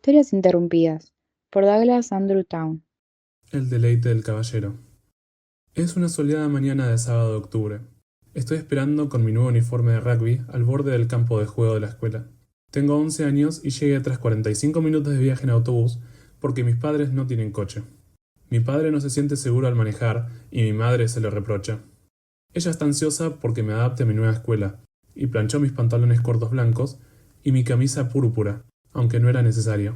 Historias interrumpidas, por Douglas Andrew Town. El deleite del caballero. Es una soleada mañana de sábado de octubre. Estoy esperando con mi nuevo uniforme de rugby al borde del campo de juego de la escuela. Tengo 11 años y llegué tras 45 minutos de viaje en autobús porque mis padres no tienen coche. Mi padre no se siente seguro al manejar y mi madre se lo reprocha. Ella está ansiosa porque me adapte a mi nueva escuela y planchó mis pantalones cortos blancos y mi camisa púrpura, aunque no era necesario.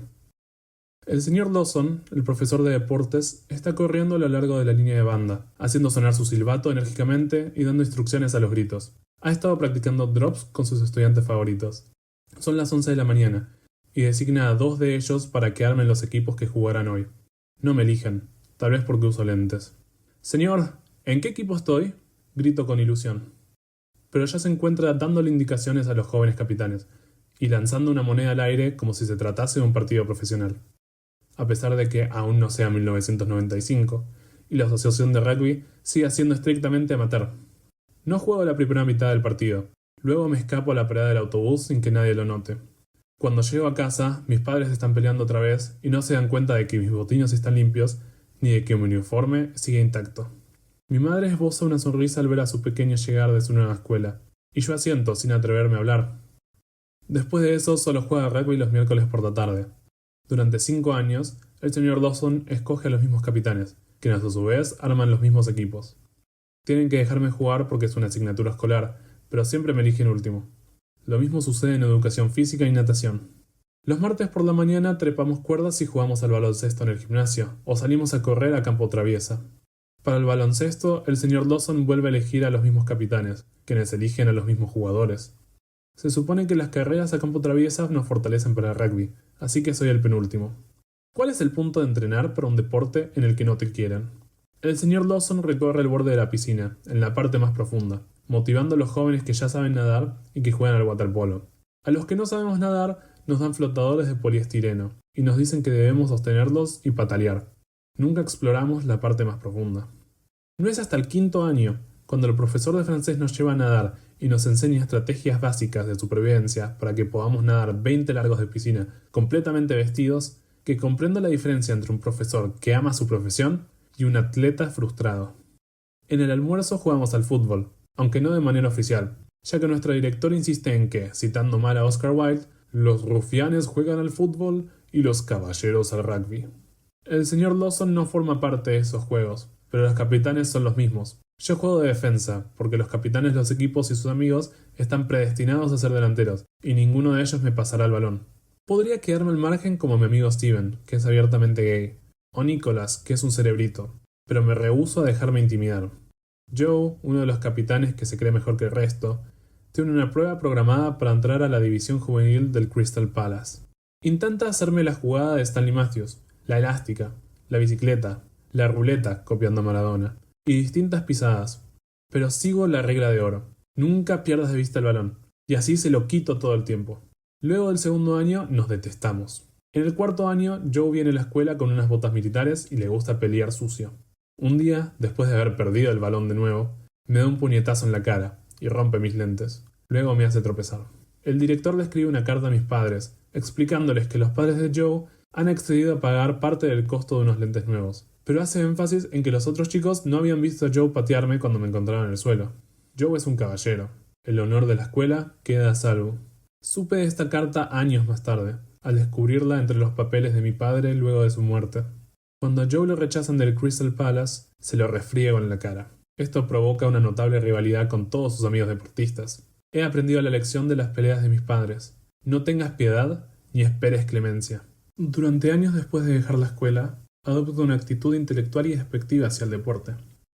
El señor Dawson, el profesor de deportes, está corriendo a lo largo de la línea de banda, haciendo sonar su silbato enérgicamente y dando instrucciones a los gritos. Ha estado practicando drops con sus estudiantes favoritos. Son las 11 de la mañana, y designa a 2 de ellos para que armen los equipos que jugarán hoy. No me eligen, tal vez porque uso lentes. Señor, ¿en qué equipo estoy? Grito con ilusión. Pero ya se encuentra dándole indicaciones a los jóvenes capitanes, y lanzando una moneda al aire como si se tratase de un partido profesional. A pesar de que aún no sea 1995, y la asociación de rugby sigue siendo estrictamente amateur. No juego la primera mitad del partido, luego me escapo a la parada del autobús sin que nadie lo note. Cuando llego a casa, mis padres están peleando otra vez y no se dan cuenta de que mis botines están limpios ni de que mi uniforme sigue intacto. Mi madre esboza una sonrisa al ver a su pequeño llegar de su nueva escuela, y yo asiento sin atreverme a hablar. Después de eso, solo juega rugby los miércoles por la tarde. Durante 5 años, el señor Dawson escoge a los mismos capitanes, quienes a su vez arman los mismos equipos. Tienen que dejarme jugar porque es una asignatura escolar, pero siempre me eligen último. Lo mismo sucede en educación física y natación. Los martes por la mañana trepamos cuerdas y jugamos al baloncesto en el gimnasio, o salimos a correr a campo traviesa. Para el baloncesto, el señor Dawson vuelve a elegir a los mismos capitanes, quienes eligen a los mismos jugadores. Se supone que las carreras a campo traviesa nos fortalecen para el rugby, así que soy el penúltimo. ¿Cuál es el punto de entrenar para un deporte en el que no te quieren? El señor Dawson recorre el borde de la piscina, en la parte más profunda, motivando a los jóvenes que ya saben nadar y que juegan al waterpolo. A los que no sabemos nadar, nos dan flotadores de poliestireno, y nos dicen que debemos sostenerlos y patalear. Nunca exploramos la parte más profunda. No es hasta el 5.º año, cuando el profesor de francés nos lleva a nadar y nos enseña estrategias básicas de supervivencia para que podamos nadar 20 largos de piscina completamente vestidos, que comprendo la diferencia entre un profesor que ama su profesión y un atleta frustrado. En el almuerzo jugamos al fútbol, aunque no de manera oficial, ya que nuestro director insiste en que, citando mal a Oscar Wilde, los rufianes juegan al fútbol y los caballeros al rugby. El señor Dawson no forma parte de esos juegos, pero los capitanes son los mismos. Yo juego de defensa, porque los capitanes de los equipos y sus amigos están predestinados a ser delanteros, y ninguno de ellos me pasará el balón. Podría quedarme al margen como mi amigo Steven, que es abiertamente gay, o Nicholas, que es un cerebrito, pero me rehúso a dejarme intimidar. Joe, uno de los capitanes que se cree mejor que el resto, tiene una prueba programada para entrar a la división juvenil del Crystal Palace. Intenta hacerme la jugada de Stanley Matthews, la elástica, la bicicleta, la ruleta, copiando a Maradona, y distintas pisadas. Pero sigo la regla de oro. Nunca pierdas de vista el balón, y así se lo quito todo el tiempo. Luego del segundo año nos detestamos. En el 4.º año, Joe viene a la escuela con unas botas militares y le gusta pelear sucio. Un día, después de haber perdido el balón de nuevo, me da un puñetazo en la cara y rompe mis lentes. Luego me hace tropezar. El director le escribe una carta a mis padres, explicándoles que los padres de Joe han accedido a pagar parte del costo de unos lentes nuevos, pero hace énfasis en que los otros chicos no habían visto a Joe patearme cuando me encontraron en el suelo. Joe es un caballero. El honor de la escuela queda a salvo. Supe de esta carta años más tarde, al descubrirla entre los papeles de mi padre luego de su muerte. Cuando a Joe lo rechazan del Crystal Palace, se lo refriego en la cara. Esto provoca una notable rivalidad con todos sus amigos deportistas. He aprendido la lección de las peleas de mis padres. No tengas piedad ni esperes clemencia. Durante años después de dejar la escuela, adopto una actitud intelectual y despectiva hacia el deporte.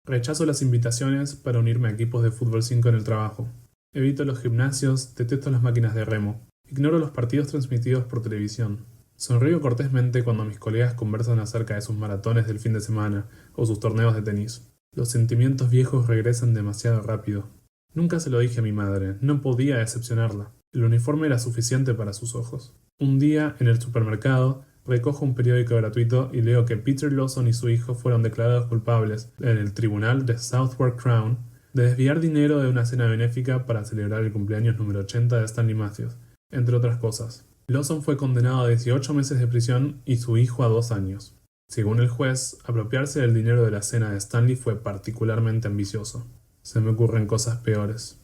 Rechazo las invitaciones para unirme a equipos de fútbol 5 en el trabajo. Evito los gimnasios, detesto las máquinas de remo. Ignoro los partidos transmitidos por televisión. Sonrío cortésmente cuando mis colegas conversan acerca de sus maratones del fin de semana o sus torneos de tenis. Los sentimientos viejos regresan demasiado rápido. Nunca se lo dije a mi madre, no podía decepcionarla. El uniforme era suficiente para sus ojos. Un día, en el supermercado, recojo un periódico gratuito y leo que Peter Lawson y su hijo fueron declarados culpables en el tribunal de Southwark Crown de desviar dinero de una cena benéfica para celebrar el cumpleaños número 80 de Stanley Matthews, entre otras cosas. Lawson fue condenado a 18 meses de prisión y su hijo a 2 años. Según el juez, apropiarse del dinero de la cena de Stanley fue particularmente ambicioso. Se me ocurren cosas peores.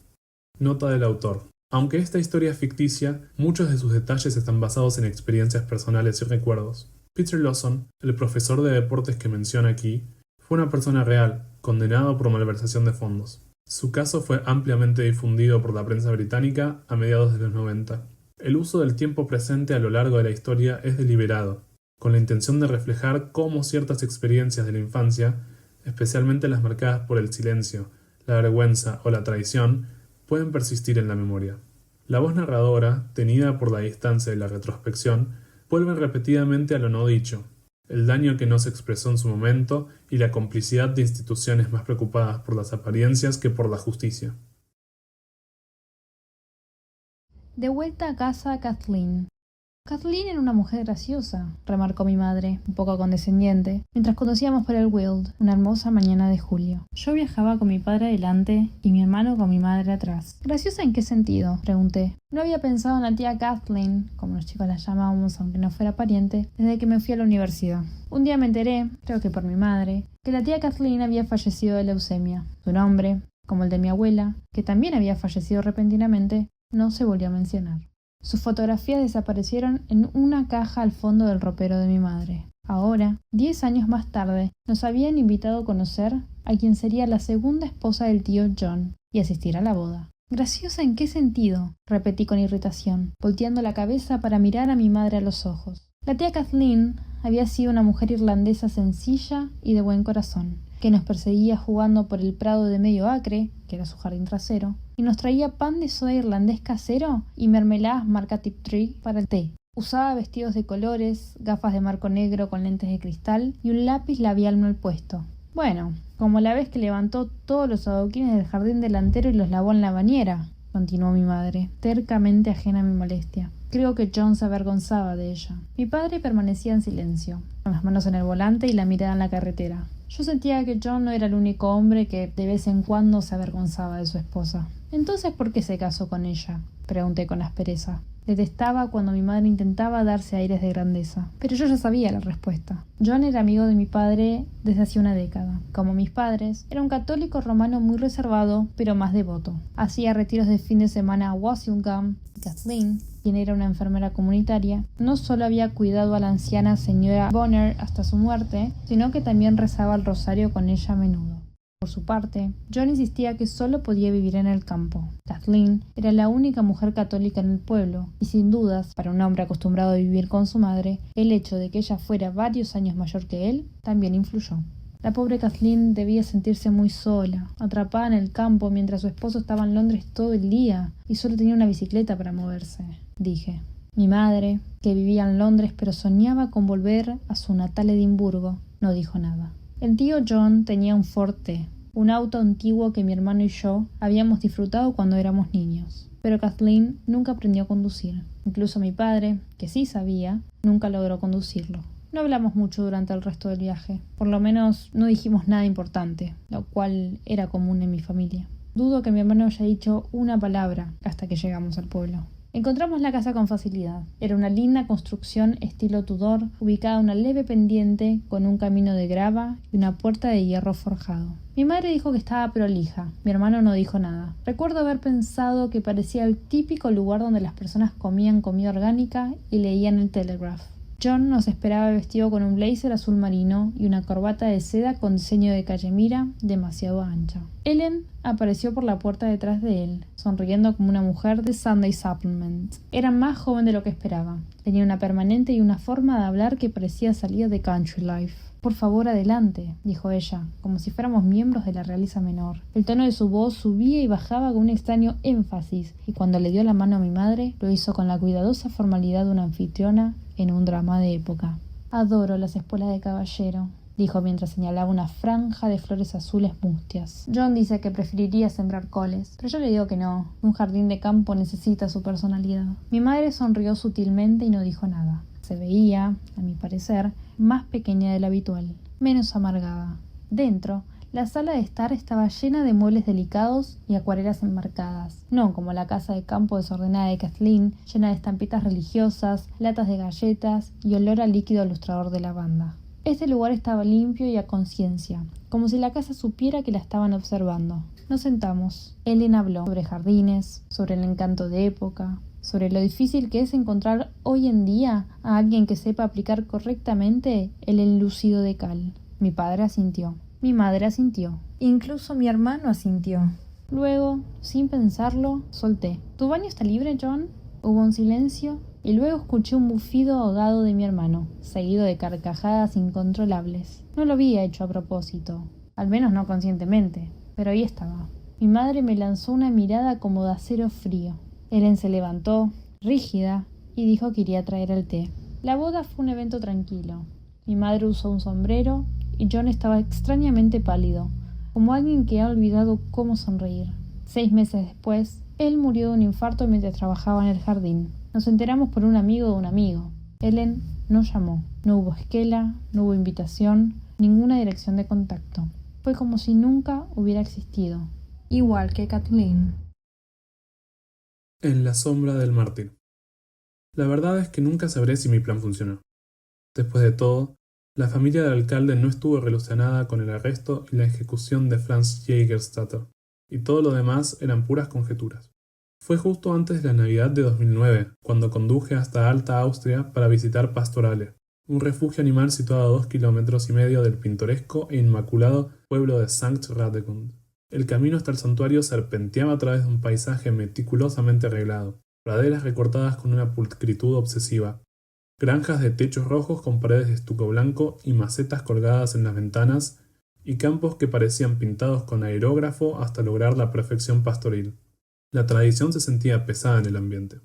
Nota del autor. Aunque esta historia es ficticia, muchos de sus detalles están basados en experiencias personales y recuerdos. Peter Lawson, el profesor de deportes que menciona aquí, fue una persona real, condenado por malversación de fondos. Su caso fue ampliamente difundido por la prensa británica a mediados de los 90. El uso del tiempo presente a lo largo de la historia es deliberado, con la intención de reflejar cómo ciertas experiencias de la infancia, especialmente las marcadas por el silencio, la vergüenza o la traición, pueden persistir en la memoria. La voz narradora, tenida por la distancia y la retrospección, vuelve repetidamente a lo no dicho, el daño que no se expresó en su momento y la complicidad de instituciones más preocupadas por las apariencias que por la justicia. De vuelta a casa, Kathleen. Kathleen era una mujer graciosa, remarcó mi madre, un poco condescendiente, mientras conducíamos por el Weald, una hermosa mañana de julio. Yo viajaba con mi padre adelante y mi hermano con mi madre atrás. ¿Graciosa en qué sentido?, pregunté. No había pensado en la tía Kathleen, como los chicos la llamábamos aunque no fuera pariente, desde que me fui a la universidad. Un día me enteré, creo que por mi madre, que la tía Kathleen había fallecido de leucemia. Su nombre, como el de mi abuela, que también había fallecido repentinamente, no se volvió a mencionar. Sus fotografías desaparecieron en una caja al fondo del ropero de mi madre. Ahora, 10 años más tarde, nos habían invitado a conocer a quien sería la segunda esposa del tío John y asistir a la boda. ¿Graciosa en qué sentido?, repetí con irritación, volteando la cabeza para mirar a mi madre a los ojos. La tía Kathleen había sido una mujer irlandesa sencilla y de buen corazón, que nos perseguía jugando por el prado de medio acre, que era su jardín trasero, y nos traía pan de soda irlandés casero y mermeladas marca Tiptree para el té. Usaba vestidos de colores, gafas de marco negro con lentes de cristal y un lápiz labial mal puesto. Bueno, como la vez que levantó todos los adoquines del jardín delantero y los lavó en la bañera, continuó mi madre, tercamente ajena a mi molestia. Creo que John se avergonzaba de ella. Mi padre permanecía en silencio, con las manos en el volante y la mirada en la carretera. Yo sentía que John no era el único hombre que de vez en cuando se avergonzaba de su esposa. ¿Entonces por qué se casó con ella?, pregunté con aspereza. Detestaba cuando mi madre intentaba darse aires de grandeza, pero yo ya sabía la respuesta. John era amigo de mi padre desde hacía una década. Como mis padres, era un católico romano muy reservado, pero más devoto. Hacía retiros de fin de semana a Walsingham y Kathleen, quien era una enfermera comunitaria, no solo había cuidado a la anciana señora Bonner hasta su muerte, sino que también rezaba el rosario con ella a menudo. Por su parte, John insistía que solo podía vivir en el campo. Kathleen era la única mujer católica en el pueblo, y sin dudas, para un hombre acostumbrado a vivir con su madre, el hecho de que ella fuera varios años mayor que él también influyó. La pobre Kathleen debía sentirse muy sola, atrapada en el campo mientras su esposo estaba en Londres todo el día y solo tenía una bicicleta para moverse, dije. Mi madre, que vivía en Londres pero soñaba con volver a su natal Edimburgo, no dijo nada. El tío John tenía un Ford T, un auto antiguo que mi hermano y yo habíamos disfrutado cuando éramos niños. Pero Kathleen nunca aprendió a conducir. Incluso mi padre, que sí sabía, nunca logró conducirlo. No hablamos mucho durante el resto del viaje. Por lo menos no dijimos nada importante, lo cual era común en mi familia. Dudo que mi hermano haya dicho una palabra hasta que llegamos al pueblo. Encontramos la casa con facilidad. Era una linda construcción estilo Tudor, ubicada a una leve pendiente con un camino de grava y una puerta de hierro forjado. Mi madre dijo que estaba prolija. Mi hermano no dijo nada. Recuerdo haber pensado que parecía el típico lugar donde las personas comían comida orgánica y leían el Telegraph. John nos esperaba vestido con un blazer azul marino y una corbata de seda con diseño de cachemira demasiado ancha. Ellen apareció por la puerta detrás de él, sonriendo como una mujer de Sunday Supplement. Era más joven de lo que esperaba. Tenía una permanente y una forma de hablar que parecía salida de Country Life. Por favor, adelante, dijo ella, como si fuéramos miembros de la realeza menor. El tono de su voz subía y bajaba con un extraño énfasis, y cuando le dio la mano a mi madre, lo hizo con la cuidadosa formalidad de una anfitriona en un drama de época. Adoro las espuelas de caballero, dijo mientras señalaba una franja de flores azules mustias. John dice que preferiría sembrar coles, pero yo le digo que no. Un jardín de campo necesita su personalidad. Mi madre sonrió sutilmente y no dijo nada. Se veía, a mi parecer, más pequeña de lo habitual, menos amargada. Dentro, La sala de estar estaba llena de muebles delicados y acuarelas enmarcadas, no como la casa de campo desordenada de Kathleen, llena de estampitas religiosas, latas de galletas y olor a líquido ilustrador de lavanda. Este lugar estaba limpio y a conciencia, como si la casa supiera que la estaban observando. Nos sentamos. Ellen habló sobre jardines, sobre el encanto de época, sobre lo difícil que es encontrar hoy en día a alguien que sepa aplicar correctamente el enlucido de cal. Mi padre asintió. Mi madre asintió. Incluso mi hermano asintió. Luego, sin pensarlo, solté. ¿Tu baño está libre, John? Hubo un silencio y luego escuché un bufido ahogado de mi hermano, seguido de carcajadas incontrolables. No lo había hecho a propósito, al menos no conscientemente, pero ahí estaba. Mi madre me lanzó una mirada como de acero frío. Ellen se levantó, rígida, y dijo que iría a traer el té. La boda fue un evento tranquilo. Mi madre usó un sombrero y John estaba extrañamente pálido, como alguien que ha olvidado cómo sonreír. 6 meses después, él murió de un infarto mientras trabajaba en el jardín. Nos enteramos por un amigo de un amigo. Ellen no llamó. No hubo esquela, no hubo invitación, ninguna dirección de contacto. Fue como si nunca hubiera existido. Igual que Kathleen. En la sombra del mártir. La verdad es que nunca sabré si mi plan funcionó. Después de todo, la familia del alcalde no estuvo relacionada con el arresto y la ejecución de Franz Jägerstatter, y todo lo demás eran puras conjeturas. Fue justo antes de la Navidad de 2009, cuando conduje hasta Alta Austria para visitar Pastorale, un refugio animal situado a 2,5 kilómetros del pintoresco e inmaculado pueblo de Sankt Radegund. El camino hasta el santuario serpenteaba a través de un paisaje meticulosamente arreglado, praderas recortadas con una pulcritud obsesiva, granjas de techos rojos con paredes de estuco blanco y macetas colgadas en las ventanas, y campos que parecían pintados con aerógrafo hasta lograr la perfección pastoril. La tradición se sentía pesada en el ambiente.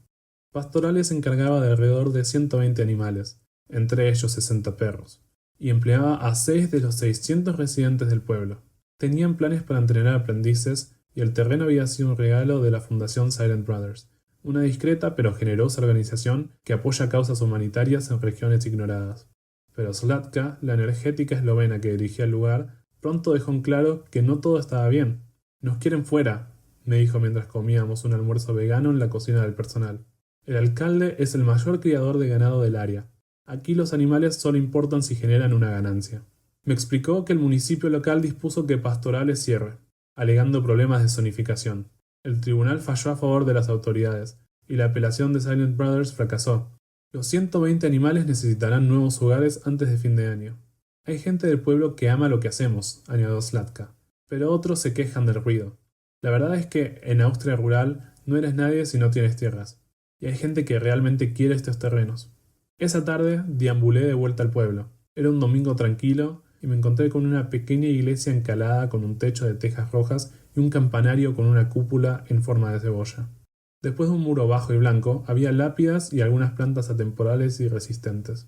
Pastorale se encargaba de alrededor de 120 animales, entre ellos 60 perros, y empleaba a 6 de los 600 residentes del pueblo. Tenían planes para entrenar aprendices y el terreno había sido un regalo de la Fundación Silent Brothers, una discreta pero generosa organización que apoya causas humanitarias en regiones ignoradas. Pero Zlatka, la energética eslovena que dirigía el lugar, pronto dejó en claro que no todo estaba bien. «Nos quieren fuera», me dijo mientras comíamos un almuerzo vegano en la cocina del personal. «El alcalde es el mayor criador de ganado del área. Aquí los animales solo importan si generan una ganancia». Me explicó que el municipio local dispuso que Pastorale cierre, alegando problemas de zonificación. El tribunal falló a favor de las autoridades, y la apelación de Silent Brothers fracasó. Los 120 animales necesitarán nuevos hogares antes de fin de año. Hay gente del pueblo que ama lo que hacemos, añadió Zlatka, pero otros se quejan del ruido. La verdad es que en Austria rural no eres nadie si no tienes tierras, y hay gente que realmente quiere estos terrenos. Esa tarde deambulé de vuelta al pueblo. Era un domingo tranquilo y me encontré con una pequeña iglesia encalada con un techo de tejas rojas y un campanario con una cúpula en forma de cebolla. Después de un muro bajo y blanco, había lápidas y algunas plantas atemporales y resistentes.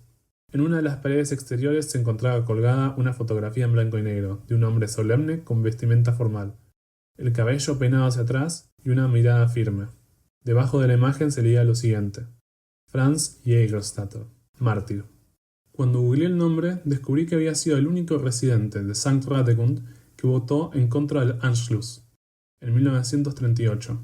En una de las paredes exteriores se encontraba colgada una fotografía en blanco y negro de un hombre solemne con vestimenta formal, el cabello peinado hacia atrás y una mirada firme. Debajo de la imagen se leía lo siguiente: Franz Jägerstatter, mártir. Cuando googleé el nombre, descubrí que había sido el único residente de Sankt Radegund que votó en contra del Anschluss en 1938.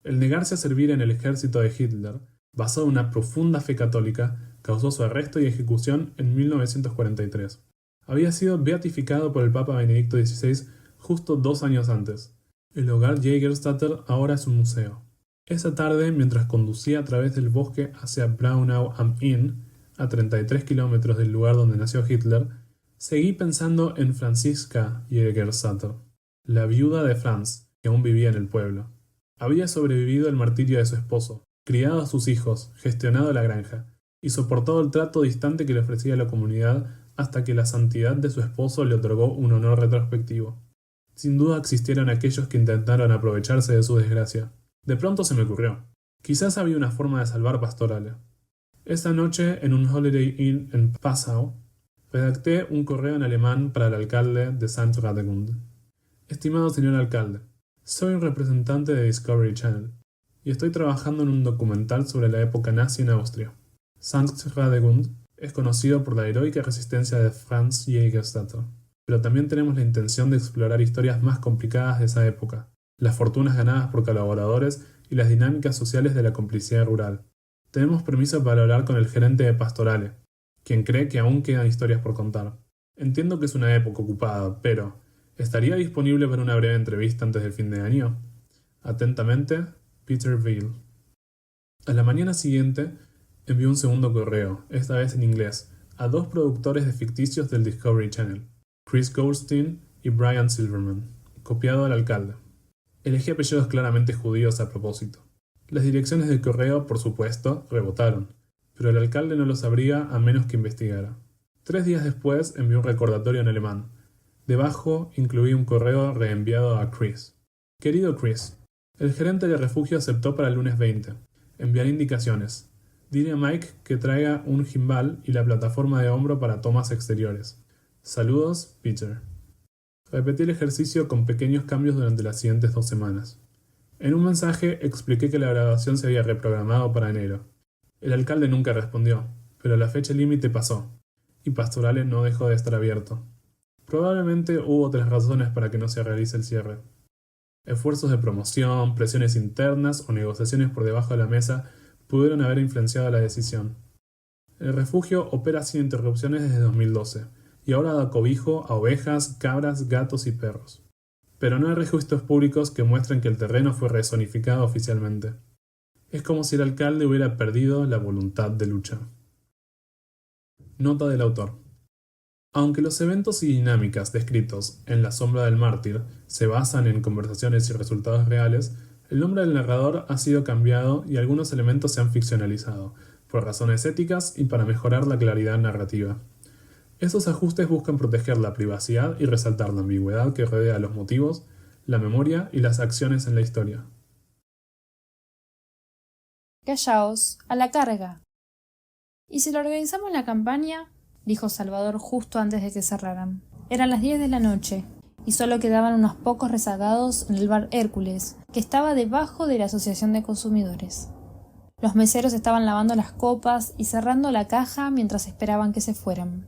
El negarse a servir en el ejército de Hitler, basado en una profunda fe católica, causó su arresto y ejecución en 1943. Había sido beatificado por el Papa Benedicto XVI justo 2 años antes. El hogar Jägerstatter ahora es un museo. Esa tarde, mientras conducía a través del bosque hacia Braunau am Inn, a 33 kilómetros del lugar donde nació Hitler, seguí pensando en Franziska Jägerstatter, la viuda de Franz, que aún vivía en el pueblo. Había sobrevivido el martirio de su esposo, criado a sus hijos, gestionado la granja, y soportado el trato distante que le ofrecía la comunidad hasta que la santidad de su esposo le otorgó un honor retrospectivo. Sin duda existieron aquellos que intentaron aprovecharse de su desgracia. De pronto se me ocurrió. Quizás había una forma de salvar Pastorale. Esa noche, en un Holiday Inn en Passau, redacté un correo en alemán para el alcalde de Sankt Radegund. Estimado señor alcalde, soy un representante de Discovery Channel y estoy trabajando en un documental sobre la época nazi en Austria. Sankt Radegund es conocido por la heroica resistencia de Franz Jägerstatter. pero también tenemos la intención de explorar historias más complicadas de esa época, las fortunas ganadas por colaboradores y las dinámicas sociales de la complicidad rural. Tenemos permiso para hablar con el gerente de Pastorale, quien cree que aún quedan historias por contar. Entiendo que es una época ocupada, pero ¿estaría disponible para una breve entrevista antes del fin de año? Atentamente, Peter Veal. A la mañana siguiente, envió un segundo correo, esta vez en inglés, a 2 productores de ficticios del Discovery Channel, Chris Goldstein y Brian Silverman, copiado al alcalde. Elegí apellidos claramente judíos a propósito. Las direcciones del correo, por supuesto, rebotaron, pero el alcalde no lo sabría a menos que investigara. 3 días después envió un recordatorio en alemán. Debajo incluí un correo reenviado a Chris. Querido Chris, el gerente del refugio aceptó para el lunes 20. Enviaré indicaciones. Dile a Mike que traiga un gimbal y la plataforma de hombro para tomas exteriores. Saludos, Peter. Repetí el ejercicio con pequeños cambios durante las siguientes 2 semanas. En un mensaje expliqué que la grabación se había reprogramado para enero. El alcalde nunca respondió, pero la fecha límite pasó, y Pastorale no dejó de estar abierto. Probablemente hubo otras razones para que no se realice el cierre. Esfuerzos de promoción, presiones internas o negociaciones por debajo de la mesa pudieron haber influenciado la decisión. El refugio opera sin interrupciones desde 2012, y ahora da cobijo a ovejas, cabras, gatos y perros. Pero no hay registros públicos que muestren que el terreno fue rezonificado oficialmente. Es como si el alcalde hubiera perdido la voluntad de lucha. Nota del autor. Aunque los eventos y dinámicas descritos en La sombra del mártir se basan en conversaciones y resultados reales, el nombre del narrador ha sido cambiado y algunos elementos se han ficcionalizado, por razones éticas y para mejorar la claridad narrativa. Estos ajustes buscan proteger la privacidad y resaltar la ambigüedad que rodea los motivos, la memoria y las acciones en la historia. Callaos, a la carga. ¿Y si lo organizamos la campaña? Dijo Salvador justo antes de que cerraran. Eran las 10 de la noche, y solo quedaban unos pocos rezagados en el bar Hércules, que estaba debajo de la Asociación de Consumidores. Los meseros estaban lavando las copas y cerrando la caja mientras esperaban que se fueran.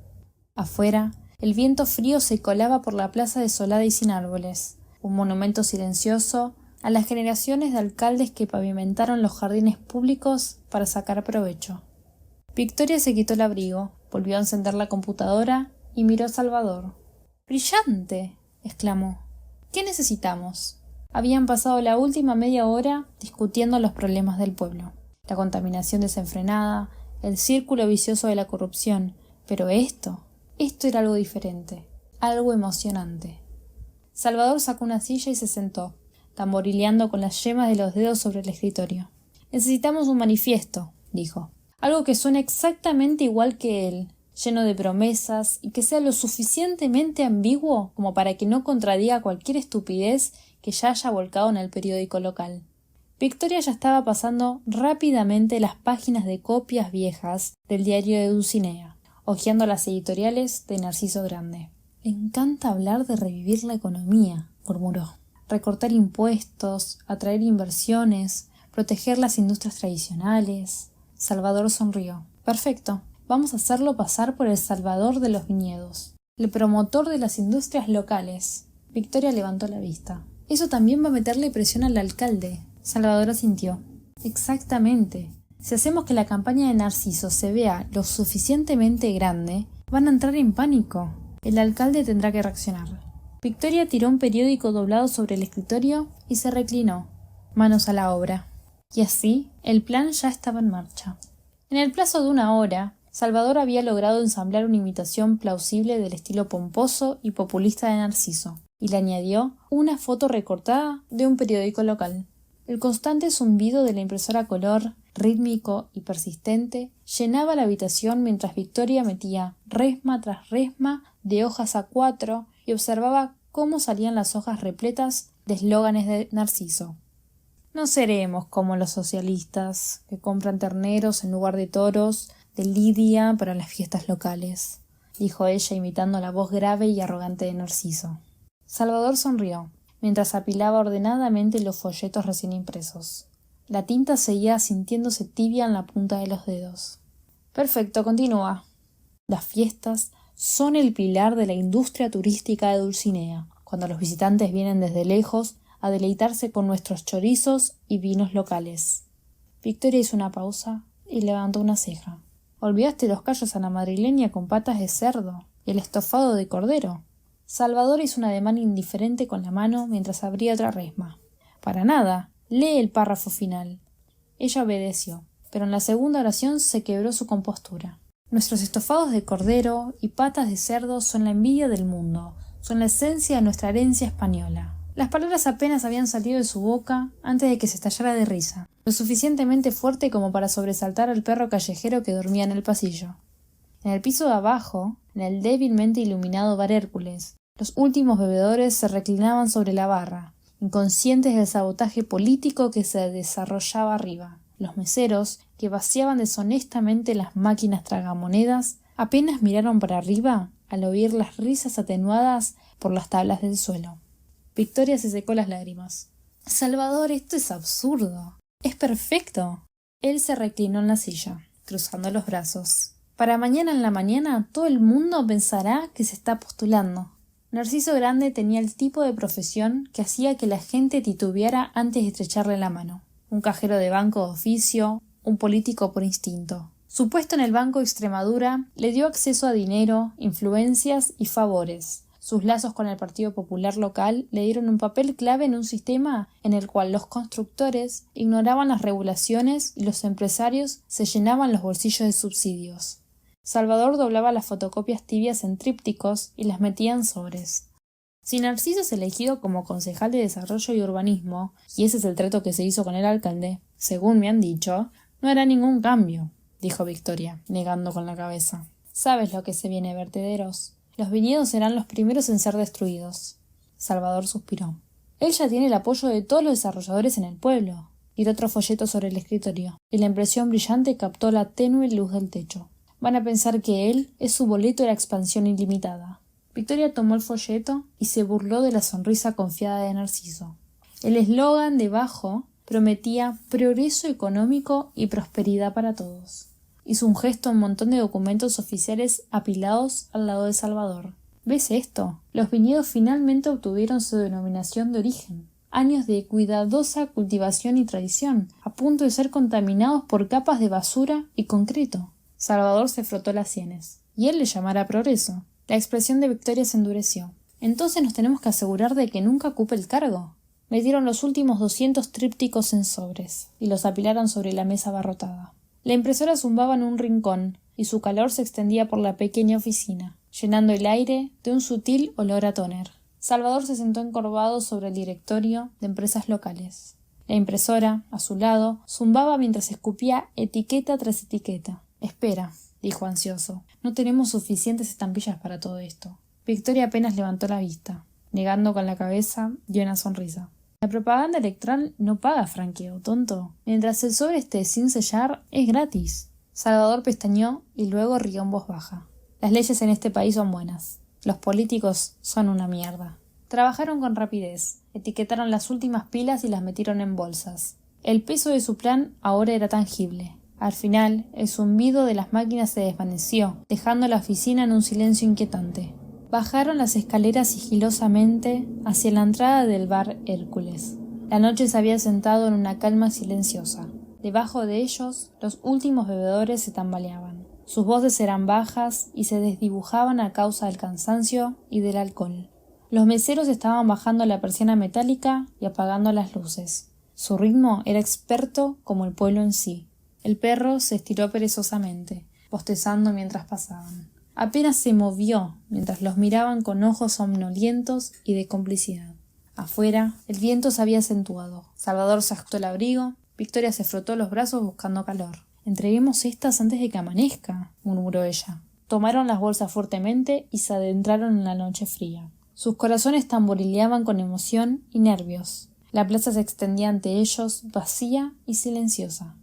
Afuera, el viento frío se colaba por la plaza desolada y sin árboles, un monumento silencioso a las generaciones de alcaldes que pavimentaron los jardines públicos para sacar provecho. Victoria se quitó el abrigo, volvió a encender la computadora y miró a Salvador. ¡Brillante!, exclamó. ¿Qué necesitamos? Habían pasado la última media hora discutiendo los problemas del pueblo. La contaminación desenfrenada, el círculo vicioso de la corrupción, pero esto era algo diferente, algo emocionante. Salvador sacó una silla y se sentó, tamborileando con las yemas de los dedos sobre el escritorio. Necesitamos un manifiesto, dijo. Algo que suene exactamente igual que él, lleno de promesas y que sea lo suficientemente ambiguo como para que no contradiga cualquier estupidez que ya haya volcado en el periódico local. Victoria ya estaba pasando rápidamente las páginas de copias viejas del diario de Dulcinea, hojeando las editoriales de Narciso Grande. Le encanta hablar de revivir la economía, murmuró. Recortar impuestos, atraer inversiones, proteger las industrias tradicionales. Salvador sonrió. Perfecto. Vamos a hacerlo pasar por el salvador de los viñedos, el promotor de las industrias locales. Victoria levantó la vista. Eso también va a meterle presión al alcalde. Salvador asintió. Exactamente. Si hacemos que la campaña de Narciso se vea lo suficientemente grande, van a entrar en pánico. El alcalde tendrá que reaccionar. Victoria tiró un periódico doblado sobre el escritorio y se reclinó, manos a la obra. Y así, el plan ya estaba en marcha. En el plazo de 1 hora, Salvador había logrado ensamblar una imitación plausible del estilo pomposo y populista de Narciso, y le añadió una foto recortada de un periódico local. El constante zumbido de la impresora a color, rítmico y persistente, llenaba la habitación mientras Victoria metía resma tras resma de hojas A4 y observaba cómo salían las hojas repletas de eslóganes de Narciso. No seremos como los socialistas, que compran terneros en lugar de toros, de lidia para las fiestas locales, dijo ella imitando la voz grave y arrogante de Narciso. Salvador sonrió, mientras apilaba ordenadamente los folletos recién impresos. La tinta seguía sintiéndose tibia en la punta de los dedos. Perfecto, continúa. Las fiestas son el pilar de la industria turística de Dulcinea, cuando los visitantes vienen desde lejos a deleitarse con nuestros chorizos y vinos locales. Victoria hizo una pausa y levantó una ceja. ¿Olvidaste los callos a la madrileña con patas de cerdo y el estofado de cordero? Salvador hizo un ademán indiferente con la mano mientras abría otra resma. Para nada, lee el párrafo final. Ella obedeció, pero en la segunda oración se quebró su compostura. Nuestros estofados de cordero y patas de cerdo son la envidia del mundo, son la esencia de nuestra herencia española. Las palabras apenas habían salido de su boca antes de que se estallara de risa, lo suficientemente fuerte como para sobresaltar al perro callejero que dormía en el pasillo. En el piso de abajo, en el débilmente iluminado bar Hércules, los últimos bebedores se reclinaban sobre la barra, inconscientes del sabotaje político que se desarrollaba arriba. Los meseros, que vaciaban deshonestamente las máquinas tragamonedas, apenas miraron para arriba al oír las risas atenuadas por las tablas del suelo. Victoria se secó las lágrimas. «Salvador, esto es absurdo. Es perfecto». Él se reclinó en la silla, cruzando los brazos. «Para mañana en la mañana todo el mundo pensará que se está postulando». Narciso Grande tenía el tipo de profesión que hacía que la gente titubeara antes de estrecharle la mano. Un cajero de banco de oficio, un político por instinto. Su puesto en el Banco de Extremadura le dio acceso a dinero, influencias y favores. Sus lazos con el Partido Popular local le dieron un papel clave en un sistema en el cual los constructores ignoraban las regulaciones y los empresarios se llenaban los bolsillos de subsidios. Salvador doblaba las fotocopias tibias en trípticos y las metía en sobres. Si Narciso es elegido como concejal de Desarrollo y Urbanismo, y ese es el trato que se hizo con el alcalde, según me han dicho, no hará ningún cambio, dijo Victoria, negando con la cabeza. Sabes lo que se viene, vertederos. Los viñedos serán los primeros en ser destruidos. Salvador suspiró. Él ya tiene el apoyo de todos los desarrolladores en el pueblo. Tiró otro folleto sobre el escritorio, y la impresión brillante captó la tenue luz del techo. Van a pensar que él es su boleto de la expansión ilimitada. Victoria tomó el folleto y se burló de la sonrisa confiada de Narciso. El eslogan debajo prometía progreso económico y prosperidad para todos. Hizo un gesto a un montón de documentos oficiales apilados al lado de Salvador. ¿Ves esto? Los viñedos finalmente obtuvieron su denominación de origen. Años de cuidadosa cultivación y tradición, a punto de ser contaminados por capas de basura y concreto. Salvador se frotó las sienes. ¿Y él le llamará progreso? La expresión de Victoria se endureció. Entonces nos tenemos que asegurar de que nunca ocupe el cargo. Metieron los últimos 200 trípticos en sobres y los apilaron sobre la mesa abarrotada. La impresora zumbaba en un rincón y su calor se extendía por la pequeña oficina, llenando el aire de un sutil olor a tóner. Salvador se sentó encorvado sobre el directorio de empresas locales. La impresora, a su lado, zumbaba mientras escupía etiqueta tras etiqueta. «Espera», dijo ansioso. «No tenemos suficientes estampillas para todo esto». Victoria apenas levantó la vista. Negando con la cabeza, dio una sonrisa. «La propaganda electoral no paga franqueo, tonto. Mientras el sobre esté sin sellar, es gratis». Salvador pestañeó y luego rió en voz baja. «Las leyes en este país son buenas. Los políticos son una mierda». Trabajaron con rapidez. Etiquetaron las últimas pilas y las metieron en bolsas. El peso de su plan ahora era tangible. Al final, el zumbido de las máquinas se desvaneció, dejando la oficina en un silencio inquietante. Bajaron las escaleras sigilosamente hacia la entrada del bar Hércules. La noche se había sentado en una calma silenciosa. Debajo de ellos, los últimos bebedores se tambaleaban. Sus voces eran bajas y se desdibujaban a causa del cansancio y del alcohol. Los meseros estaban bajando la persiana metálica y apagando las luces. Su ritmo era experto como el pueblo en sí. El perro se estiró perezosamente, bostezando mientras pasaban. Apenas se movió mientras los miraban con ojos somnolientos y de complicidad. Afuera, el viento se había acentuado. Salvador se ajustó el abrigo. Victoria se frotó los brazos buscando calor. «Entreguemos estas antes de que amanezca», murmuró ella. Tomaron las bolsas fuertemente y se adentraron en la noche fría. Sus corazones tamborileaban con emoción y nervios. La plaza se extendía ante ellos, vacía y silenciosa.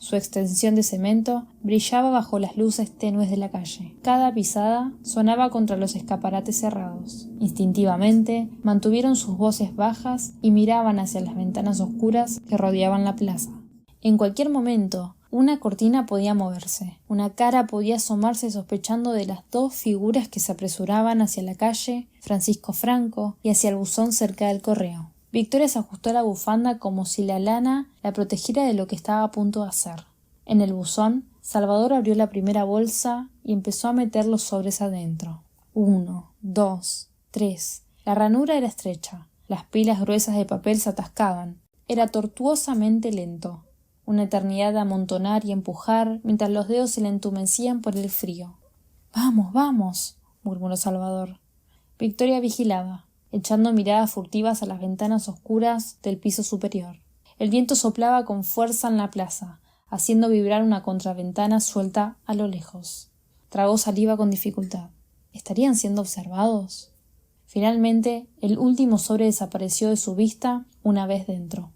Su extensión de cemento brillaba bajo las luces tenues de la calle. Cada pisada sonaba contra los escaparates cerrados. Instintivamente mantuvieron sus voces bajas y miraban hacia las ventanas oscuras que rodeaban la plaza. En cualquier momento, Una cortina podía moverse, una cara podía asomarse sospechando de las dos figuras que se apresuraban hacia la calle Francisco Franco y hacia el buzón cerca del correo. Victoria se ajustó la bufanda como si la lana la protegiera de lo que estaba a punto de hacer. En el buzón, Salvador abrió la primera bolsa y empezó a meter los sobres adentro. 1, 2, 3. La ranura era estrecha. Las pilas gruesas de papel se atascaban. Era tortuosamente lento. Una eternidad de amontonar y empujar mientras los dedos se le entumecían por el frío. «Vamos, vamos», murmuró Salvador. Victoria vigilaba, echando miradas furtivas a las ventanas oscuras del piso superior. El viento soplaba con fuerza en la plaza, haciendo vibrar una contraventana suelta a lo lejos. Tragó saliva con dificultad. ¿Estarían siendo observados? Finalmente, el último sobre desapareció de su vista una vez dentro.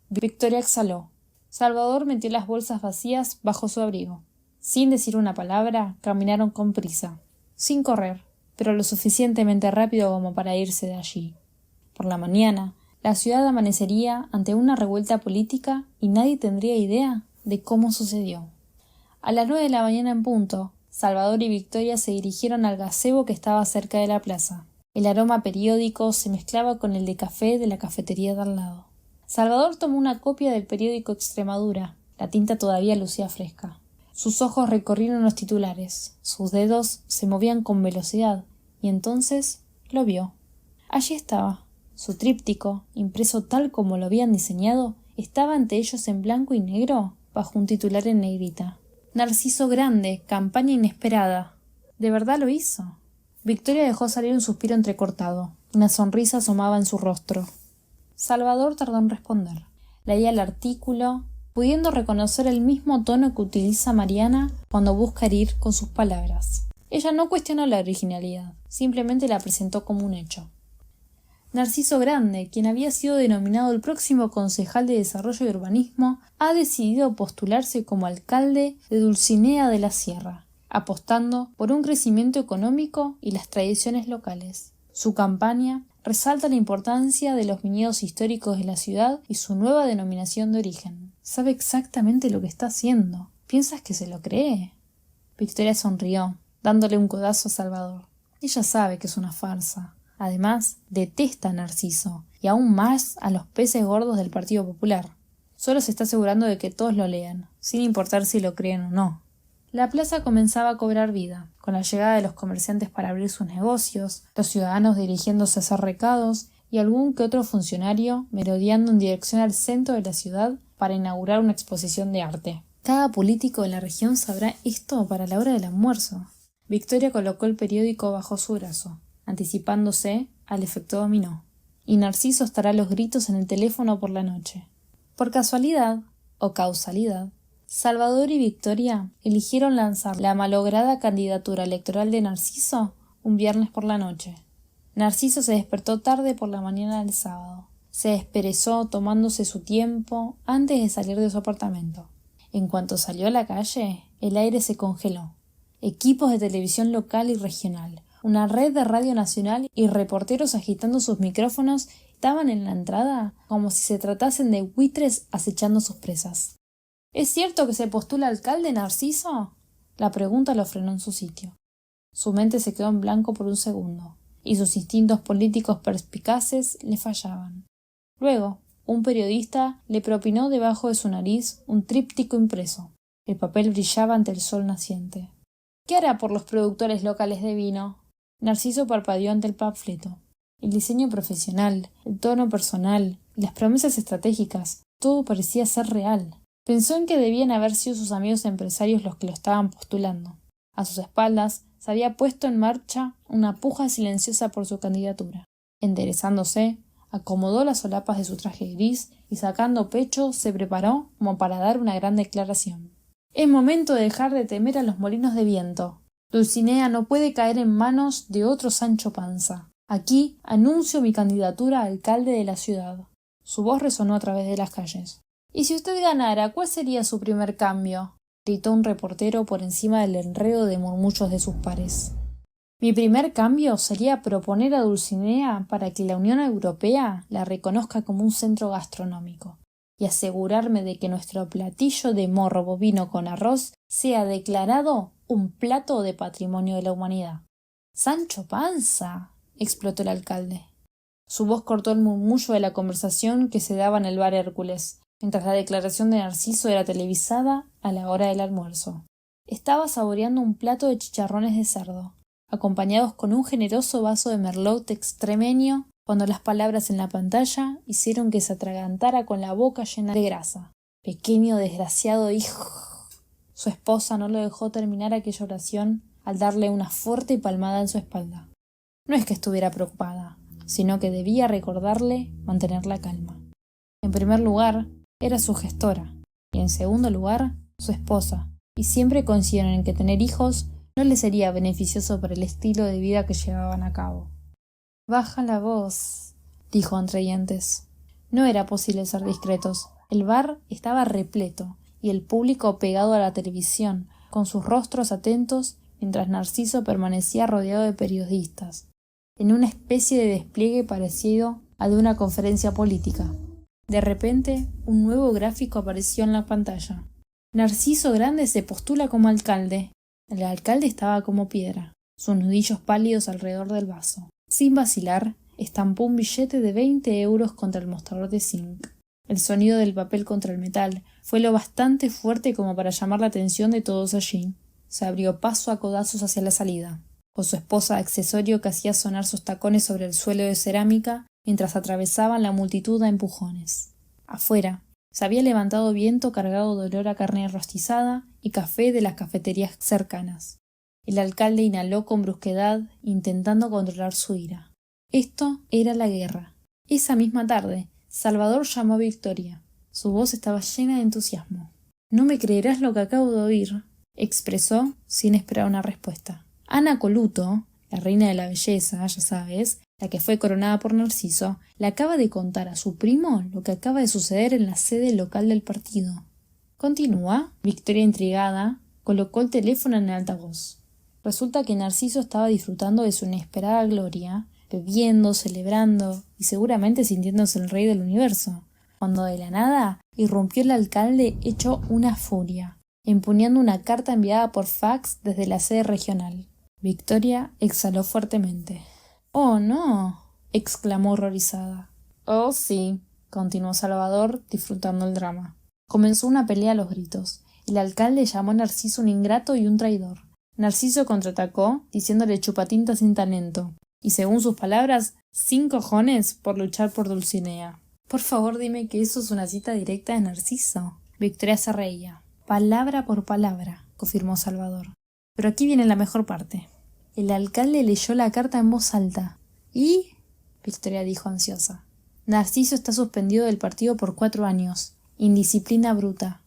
Victoria exhaló. Salvador metió las bolsas vacías bajo su abrigo. Sin decir una palabra, caminaron con prisa, sin correr, pero lo suficientemente rápido como para irse de allí. Por la mañana, la ciudad amanecería ante una revuelta política y nadie tendría idea de cómo sucedió. A las 9 de la mañana en punto, Salvador y Victoria se dirigieron al gazebo que estaba cerca de la plaza. El aroma periódico se mezclaba con el de café de la cafetería de al lado. Salvador tomó una copia del periódico Extremadura. La tinta todavía lucía fresca. Sus ojos recorrieron los titulares. Sus dedos se movían con velocidad. Y entonces lo vio. Allí estaba. Su tríptico, impreso tal como lo habían diseñado, estaba ante ellos en blanco y negro, bajo un titular en negrita. Narciso Grande, campaña inesperada. ¿De verdad lo hizo? Victoria dejó salir un suspiro entrecortado. Una sonrisa asomaba en su rostro. Salvador tardó en responder. Leía el artículo, pudiendo reconocer el mismo tono que utiliza Mariana cuando busca herir con sus palabras. Ella no cuestionó la originalidad, simplemente la presentó como un hecho. Narciso Grande, quien había sido denominado el próximo concejal de Desarrollo y Urbanismo, ha decidido postularse como alcalde de Dulcinea de la Sierra, apostando por un crecimiento económico y las tradiciones locales. Su campaña resalta la importancia de los viñedos históricos de la ciudad y su nueva denominación de origen. Sabe exactamente lo que está haciendo. ¿Piensas que se lo cree? Victoria sonrió, dándole un codazo a Salvador. Ella sabe que es una farsa. Además, detesta a Narciso, y aún más a los peces gordos del Partido Popular. Solo se está asegurando de que todos lo lean, sin importar si lo creen o no. La plaza comenzaba a cobrar vida, con la llegada de los comerciantes para abrir sus negocios, los ciudadanos dirigiéndose a hacer recados y algún que otro funcionario merodeando en dirección al centro de la ciudad para inaugurar una exposición de arte. Cada político de la región sabrá esto para la hora del almuerzo. Victoria colocó el periódico bajo su brazo, anticipándose al efecto dominó. Y Narciso estará a los gritos en el teléfono por la noche. Por casualidad, o causalidad, Salvador y Victoria eligieron lanzar la malograda candidatura electoral de Narciso un viernes por la noche. Narciso se despertó tarde por la mañana del sábado. Se desperezó tomándose su tiempo antes de salir de su apartamento. En cuanto salió a la calle, el aire se congeló. Equipos de televisión local y regional, una red de radio nacional y reporteros agitando sus micrófonos estaban en la entrada como si se tratasen de buitres acechando sus presas. ¿Es cierto que se postula alcalde, Narciso? La pregunta lo frenó en su sitio. Su mente se quedó en blanco por un segundo, y sus instintos políticos perspicaces le fallaban. Luego, un periodista le propinó debajo de su nariz un tríptico impreso. El papel brillaba ante el sol naciente. ¿Qué hará por los productores locales de vino? Narciso parpadeó ante el panfleto. El diseño profesional, el tono personal y las promesas estratégicas, todo parecía ser real. Pensó en que debían haber sido sus amigos empresarios los que lo estaban postulando. A sus espaldas se había puesto en marcha una puja silenciosa por su candidatura. Enderezándose, acomodó las solapas de su traje gris y sacando pecho se preparó como para dar una gran declaración. Es momento de dejar de temer a los molinos de viento. Dulcinea no puede caer en manos de otro Sancho Panza. Aquí anuncio mi candidatura a alcalde de la ciudad. Su voz resonó a través de las calles. «¿Y si usted ganara, cuál sería su primer cambio?», gritó un reportero por encima del enredo de murmullos de sus pares. «Mi primer cambio sería proponer a Dulcinea para que la Unión Europea la reconozca como un centro gastronómico. y asegurarme de que nuestro platillo de morro bovino con arroz sea declarado un plato de patrimonio de la humanidad. —¡Sancho Panza! —explotó el alcalde. Su voz cortó el murmullo de la conversación que se daba en el bar Hércules, mientras la declaración de Narciso era televisada a la hora del almuerzo. Estaba saboreando un plato de chicharrones de cerdo, acompañados con un generoso vaso de merlot extremeño, cuando las palabras en la pantalla hicieron que se atragantara con la boca llena de grasa. Pequeño desgraciado hijo. Su esposa no lo dejó terminar aquella oración al darle una fuerte palmada en su espalda. No es que estuviera preocupada, sino que debía recordarle mantener la calma. En primer lugar, era su gestora, y en segundo lugar, su esposa, y siempre coincidieron en que tener hijos no le sería beneficioso para el estilo de vida que llevaban a cabo. —Baja la voz —dijo entre dientes. No era posible ser discretos. El bar estaba repleto, y el público pegado a la televisión, con sus rostros atentos, mientras Narciso permanecía rodeado de periodistas, en una especie de despliegue parecido al de una conferencia política. De repente, un nuevo gráfico apareció en la pantalla. Narciso Grande se postula como alcalde. El alcalde estaba como piedra, sus nudillos pálidos alrededor del vaso. Sin vacilar, estampó un billete de 20 euros contra el mostrador de zinc. El sonido del papel contra el metal fue lo bastante fuerte como para llamar la atención de todos allí. Se abrió paso a codazos hacia la salida, con su esposa accesorio que hacía sonar sus tacones sobre el suelo de cerámica mientras atravesaban la multitud a empujones. Afuera, se había levantado viento cargado de olor a carne rostizada y café de las cafeterías cercanas. El alcalde inhaló con brusquedad, intentando controlar su ira. Esto era la guerra. Esa misma tarde, Salvador llamó a Victoria. Su voz estaba llena de entusiasmo. —No me creerás lo que acabo de oír —expresó, sin esperar una respuesta. Ana Coluto, la reina de la belleza, ya sabes, la que fue coronada por Narciso, le acaba de contar a su primo lo que acaba de suceder en la sede local del partido. —¿Continúa? Victoria, intrigada, colocó el teléfono en el altavoz. Resulta que Narciso estaba disfrutando de su inesperada gloria, bebiendo, celebrando y seguramente sintiéndose el rey del universo, cuando de la nada irrumpió el alcalde hecho una furia, empuñando una carta enviada por fax desde la sede regional. Victoria exhaló fuertemente. —¡Oh, no! —exclamó horrorizada. —Oh, sí —continuó Salvador, disfrutando el drama. Comenzó una pelea a los gritos. El alcalde llamó a Narciso un ingrato y un traidor. Narciso contraatacó, diciéndole chupatinta sin talento, y según sus palabras, 5 cojones por luchar por Dulcinea. —Por favor, dime que eso es una cita directa de Narciso. Victoria se reía. —Palabra por palabra —confirmó Salvador—. Pero aquí viene la mejor parte. El alcalde leyó la carta en voz alta. —¿Y? Victoria dijo ansiosa. —Narciso está suspendido del partido por 4 años. Indisciplina bruta.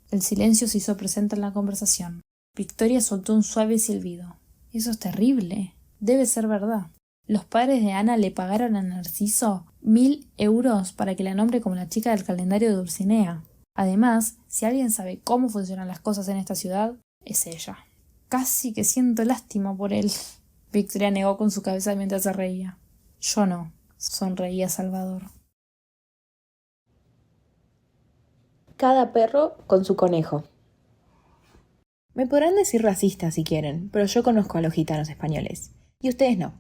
El silencio se hizo presente en la conversación. Victoria soltó un suave silbido. —Eso es terrible. Debe ser verdad. Los padres de Ana le pagaron a Narciso 1000 euros para que la nombre como la chica del calendario de Dulcinea. Además, si alguien sabe cómo funcionan las cosas en esta ciudad, es ella. Casi que siento lástima por él. Victoria negó con su cabeza mientras se reía. Yo no, sonreía Salvador. Cada perro con su conejo. Me podrán decir racista si quieren, pero yo conozco a los gitanos españoles. Y ustedes no.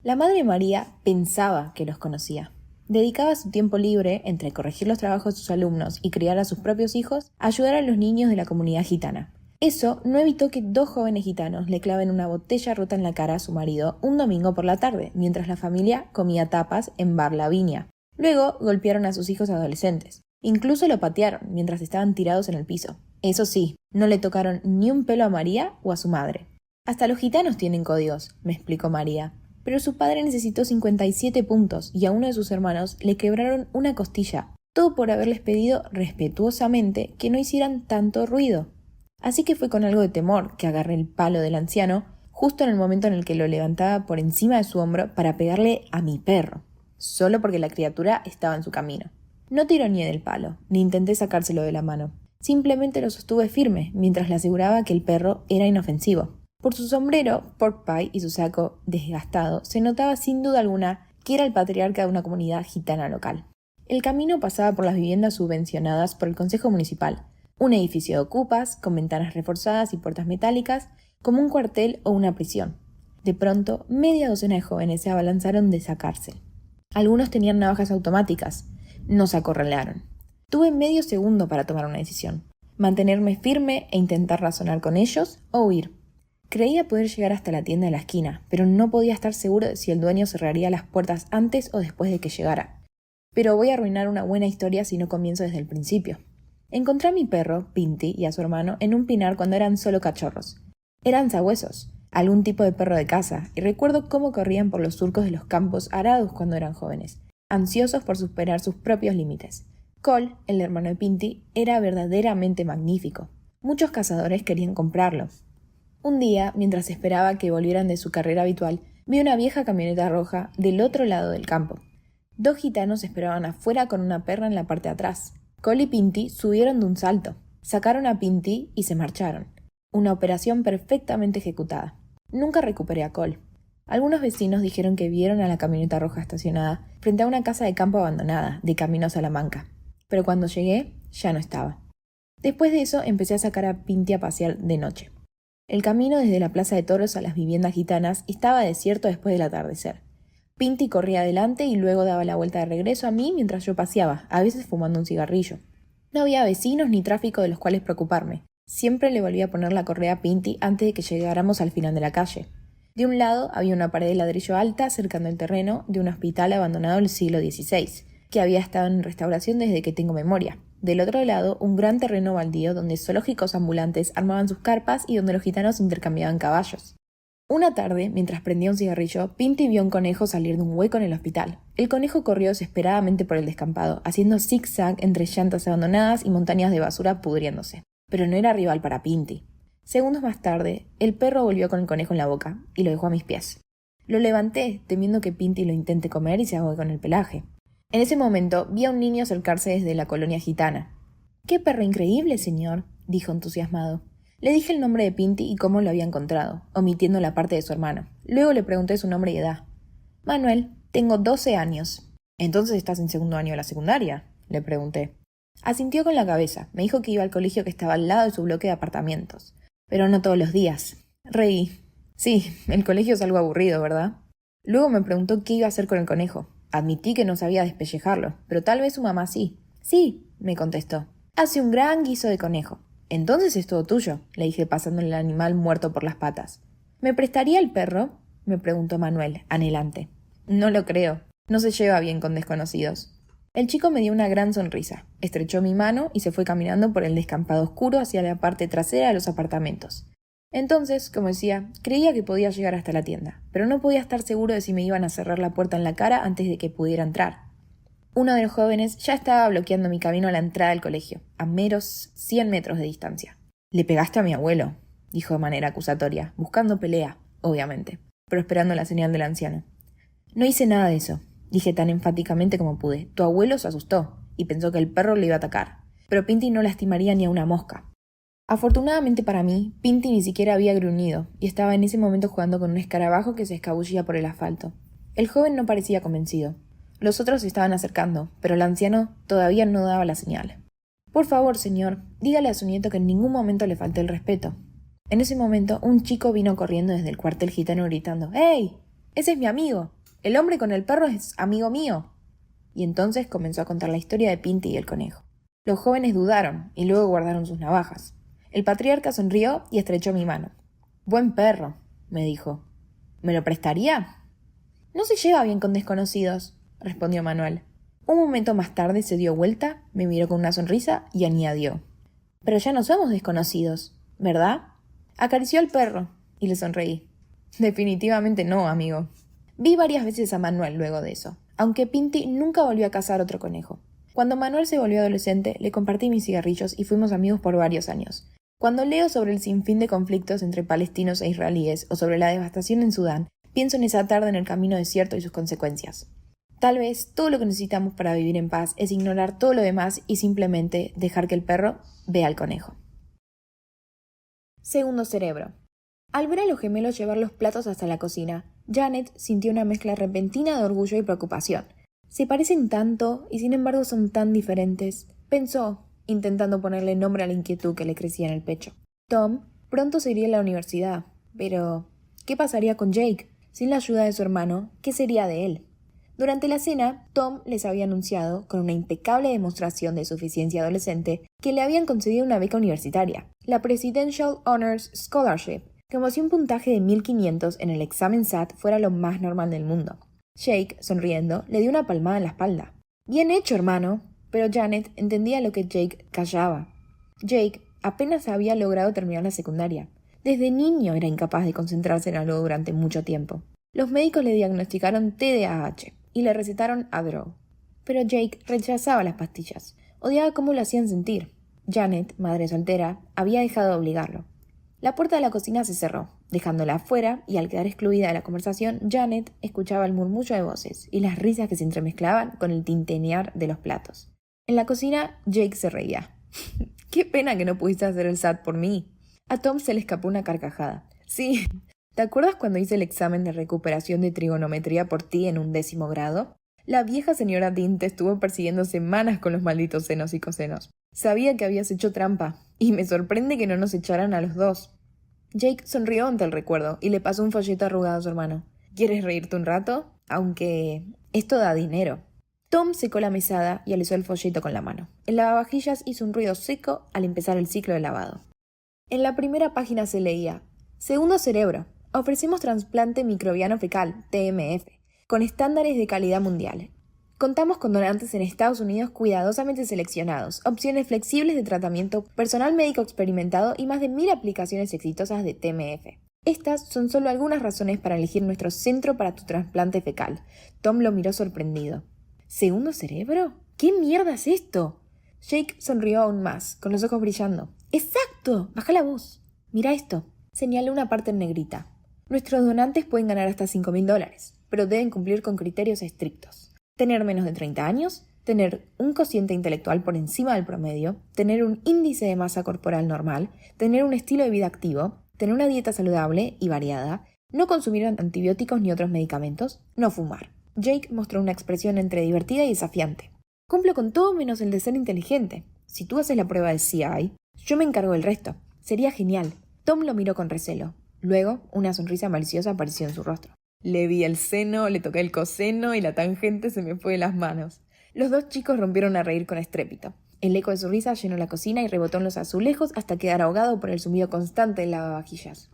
La madre María pensaba que los conocía. Dedicaba su tiempo libre, entre corregir los trabajos de sus alumnos y criar a sus propios hijos, a ayudar a los niños de la comunidad gitana. Eso no evitó que 2 jóvenes gitanos le claven una botella rota en la cara a su marido un domingo por la tarde, mientras la familia comía tapas en Bar La Viña. Luego golpearon a sus hijos adolescentes. Incluso lo patearon mientras estaban tirados en el piso. Eso sí, no le tocaron ni un pelo a María o a su madre. Hasta los gitanos tienen códigos, me explicó María. Pero su padre necesitó 57 puntos y a uno de sus hermanos le quebraron una costilla. Todo por haberles pedido respetuosamente que no hicieran tanto ruido. Así que fue con algo de temor que agarré el palo del anciano justo en el momento en el que lo levantaba por encima de su hombro para pegarle a mi perro, solo porque la criatura estaba en su camino. No tironeé del palo, ni intenté sacárselo de la mano. Simplemente lo sostuve firme mientras le aseguraba que el perro era inofensivo. Por su sombrero, pork pie y su saco desgastado, se notaba sin duda alguna que era el patriarca de una comunidad gitana local. El camino pasaba por las viviendas subvencionadas por el Consejo Municipal, un edificio de ocupas, con ventanas reforzadas y puertas metálicas, como un cuartel o una prisión. De pronto, media docena de jóvenes se abalanzaron de esa cárcel. Algunos tenían navajas automáticas. Nos acorralaron. Tuve medio segundo para tomar una decisión: mantenerme firme e intentar razonar con ellos o huir. Creía poder llegar hasta la tienda de la esquina, pero no podía estar seguro de si el dueño cerraría las puertas antes o después de que llegara. Pero voy a arruinar una buena historia si no comienzo desde el principio. Encontré a mi perro, Pinty, y a su hermano en un pinar cuando eran solo cachorros. Eran sabuesos, algún tipo de perro de caza, y recuerdo cómo corrían por los surcos de los campos arados cuando eran jóvenes, ansiosos por superar sus propios límites. Cole, el hermano de Pinty, era verdaderamente magnífico. Muchos cazadores querían comprarlo. Un día, mientras esperaba que volvieran de su carrera habitual, vi una vieja camioneta roja del otro lado del campo. 2 gitanos esperaban afuera con una perra en la parte de atrás. Cole y Pinty subieron de un salto, sacaron a Pinty y se marcharon. Una operación perfectamente ejecutada. Nunca recuperé a Cole. Algunos vecinos dijeron que vieron a la camioneta roja estacionada frente a una casa de campo abandonada, de camino a Salamanca. Pero cuando llegué, ya no estaba. Después de eso, empecé a sacar a Pinty a pasear de noche. El camino desde la plaza de toros a las viviendas gitanas estaba desierto después del atardecer. Pinty corría adelante y luego daba la vuelta de regreso a mí mientras yo paseaba, a veces fumando un cigarrillo. No había vecinos ni tráfico de los cuales preocuparme. Siempre le volvía a poner la correa a Pinty antes de que llegáramos al final de la calle. De un lado había una pared de ladrillo alta cercando el terreno de un hospital abandonado del siglo XVI, que había estado en restauración desde que tengo memoria. Del otro lado, un gran terreno baldío donde zoológicos ambulantes armaban sus carpas y donde los gitanos intercambiaban caballos. Una tarde, mientras prendía un cigarrillo, Pinty vio un conejo salir de un hueco en el hospital. El conejo corrió desesperadamente por el descampado, haciendo zig-zag entre llantas abandonadas y montañas de basura pudriéndose. Pero no era rival para Pinty. Segundos más tarde, el perro volvió con el conejo en la boca y lo dejó a mis pies. Lo levanté, temiendo que Pinty lo intente comer y se ahogue con el pelaje. En ese momento vi a un niño acercarse desde la colonia gitana. «¡Qué perro increíble, señor!», dijo entusiasmado. Le dije el nombre de Pinty y cómo lo había encontrado, omitiendo la parte de su hermano. Luego le pregunté su nombre y edad. «Manuel, tengo 12 años». «¿Entonces estás en segundo año de la secundaria?», le pregunté. Asintió con la cabeza. Me dijo que iba al colegio que estaba al lado de su bloque de apartamentos. Pero no todos los días. Reí. «Sí, el colegio es algo aburrido, ¿verdad?». Luego me preguntó qué iba a hacer con el conejo. Admití que no sabía despellejarlo, pero tal vez su mamá sí. «Sí», me contestó. «Hace un gran guiso de conejo». «Entonces es todo tuyo», le dije pasándole el animal muerto por las patas. «¿Me prestaría el perro?», me preguntó Manuel, anhelante. «No lo creo. No se lleva bien con desconocidos». El chico me dio una gran sonrisa, estrechó mi mano y se fue caminando por el descampado oscuro hacia la parte trasera de los apartamentos. Entonces, como decía, creía que podía llegar hasta la tienda, pero no podía estar seguro de si me iban a cerrar la puerta en la cara antes de que pudiera entrar. Uno de los jóvenes ya estaba bloqueando mi camino a la entrada del colegio, a meros 100 metros de distancia. «Le pegaste a mi abuelo», dijo de manera acusatoria, buscando pelea, obviamente, pero esperando la señal del anciano. «No hice nada de eso», dije tan enfáticamente como pude. «Tu abuelo se asustó y pensó que el perro le iba a atacar, pero Pinty no lastimaría ni a una mosca». Afortunadamente para mí, Pinty ni siquiera había gruñido y estaba en ese momento jugando con un escarabajo que se escabullía por el asfalto. El joven no parecía convencido. Los otros se estaban acercando, pero el anciano todavía no daba la señal. «Por favor, señor, dígale a su nieto que en ningún momento le falté el respeto». En ese momento, un chico vino corriendo desde el cuartel gitano gritando: «¡Hey! ¡Ese es mi amigo! El hombre con el perro es amigo mío». Y entonces comenzó a contar la historia de Pinty y el conejo. Los jóvenes dudaron y luego guardaron sus navajas. El patriarca sonrió y estrechó mi mano. «Buen perro», me dijo. «¿Me lo prestaría?» «No se lleva bien con desconocidos», respondió Manuel. Un momento más tarde se dio vuelta, me miró con una sonrisa y añadió: «Pero ya no somos desconocidos, ¿verdad?». Acarició al perro y le sonreí. «Definitivamente no, amigo». Vi varias veces a Manuel luego de eso, aunque Pinty nunca volvió a cazar otro conejo. Cuando Manuel se volvió adolescente, le compartí mis cigarrillos y fuimos amigos por varios años. Cuando leo sobre el sinfín de conflictos entre palestinos e israelíes o sobre la devastación en Sudán, pienso en esa tarde en el camino desierto y sus consecuencias. Tal vez todo lo que necesitamos para vivir en paz es ignorar todo lo demás y simplemente dejar que el perro vea al conejo. Segundo cerebro. Al ver a los gemelos llevar los platos hasta la cocina, Janet sintió una mezcla repentina de orgullo y preocupación. Se parecen tanto y sin embargo son tan diferentes, pensó, intentando ponerle nombre a la inquietud que le crecía en el pecho. Tom pronto se iría a la universidad, pero ¿qué pasaría con Jake? Sin la ayuda de su hermano, ¿qué sería de él? Durante la cena, Tom les había anunciado, con una impecable demostración de suficiencia adolescente, que le habían concedido una beca universitaria, la Presidential Honors Scholarship, como si un puntaje de 1500 en el examen SAT fuera lo más normal del mundo. Jake, sonriendo, le dio una palmada en la espalda. «Bien hecho, hermano». Pero Janet entendía lo que Jake callaba. Jake apenas había logrado terminar la secundaria. Desde niño era incapaz de concentrarse en algo durante mucho tiempo. Los médicos le diagnosticaron TDAH y le recetaron Adderall. Pero Jake rechazaba las pastillas. Odiaba cómo lo hacían sentir. Janet, madre soltera, había dejado de obligarlo. La puerta de la cocina se cerró, dejándola afuera, y al quedar excluida de la conversación, Janet escuchaba el murmullo de voces y las risas que se entremezclaban con el tintinear de los platos. En la cocina, Jake se reía. «Qué pena que no pudiste hacer el SAT por mí». A Tom se le escapó una carcajada. «Sí, ¿te acuerdas cuando hice el examen de recuperación de trigonometría por ti en un 10º grado? La vieja señora Dean te estuvo persiguiendo semanas con los malditos senos y cosenos. Sabía que habías hecho trampa, y me sorprende que no nos echaran a los dos». Jake sonrió ante el recuerdo y le pasó un folleto arrugado a su hermano. «¿Quieres reírte un rato? Aunque esto da dinero». Tom secó la mesada y alisó el folleto con la mano. El lavavajillas hizo un ruido seco al empezar el ciclo de lavado. En la primera página se leía: «Segundo cerebro. Ofrecemos trasplante microbiano fecal, TMF, con estándares de calidad mundial. Contamos con donantes en Estados Unidos cuidadosamente seleccionados, opciones flexibles de tratamiento, personal médico experimentado y más de 1000 aplicaciones exitosas de TMF. Estas son solo algunas razones para elegir nuestro centro para tu trasplante fecal». Tom lo miró sorprendido. «¿Segundo cerebro? ¿Qué mierda es esto?». Jake sonrió aún más, con los ojos brillando. «¡Exacto! Baja la voz. Mira esto». Señaló una parte en negrita. «Nuestros donantes pueden ganar hasta $5.000, pero deben cumplir con criterios estrictos. Tener menos de 30 años, tener un cociente intelectual por encima del promedio, tener un índice de masa corporal normal, tener un estilo de vida activo, tener una dieta saludable y variada, no consumir antibióticos ni otros medicamentos, no fumar». Jake mostró una expresión entre divertida y desafiante. «Cumplo con todo menos el de ser inteligente. Si tú haces la prueba de CI, yo me encargo del resto. Sería genial». Tom lo miró con recelo. Luego, una sonrisa maliciosa apareció en su rostro. «Le vi el seno, le toqué el coseno y la tangente se me fue de las manos». Los dos chicos rompieron a reír con estrépito. El eco de su risa llenó la cocina y rebotó en los azulejos hasta quedar ahogado por el zumbido constante del lavavajillas.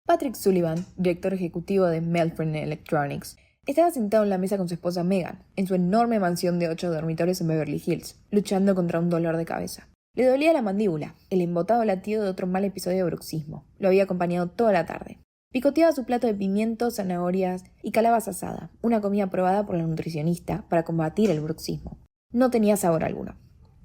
Patrick Sullivan, director ejecutivo de Melfrin Electronics, estaba sentado en la mesa con su esposa Megan, en su enorme mansión de 8 dormitorios en Beverly Hills, luchando contra un dolor de cabeza. Le dolía la mandíbula, el embotado latido de otro mal episodio de bruxismo. Lo había acompañado toda la tarde. Picoteaba su plato de pimientos, zanahorias y calabaza asada, una comida aprobada por la nutricionista para combatir el bruxismo. No tenía sabor alguno.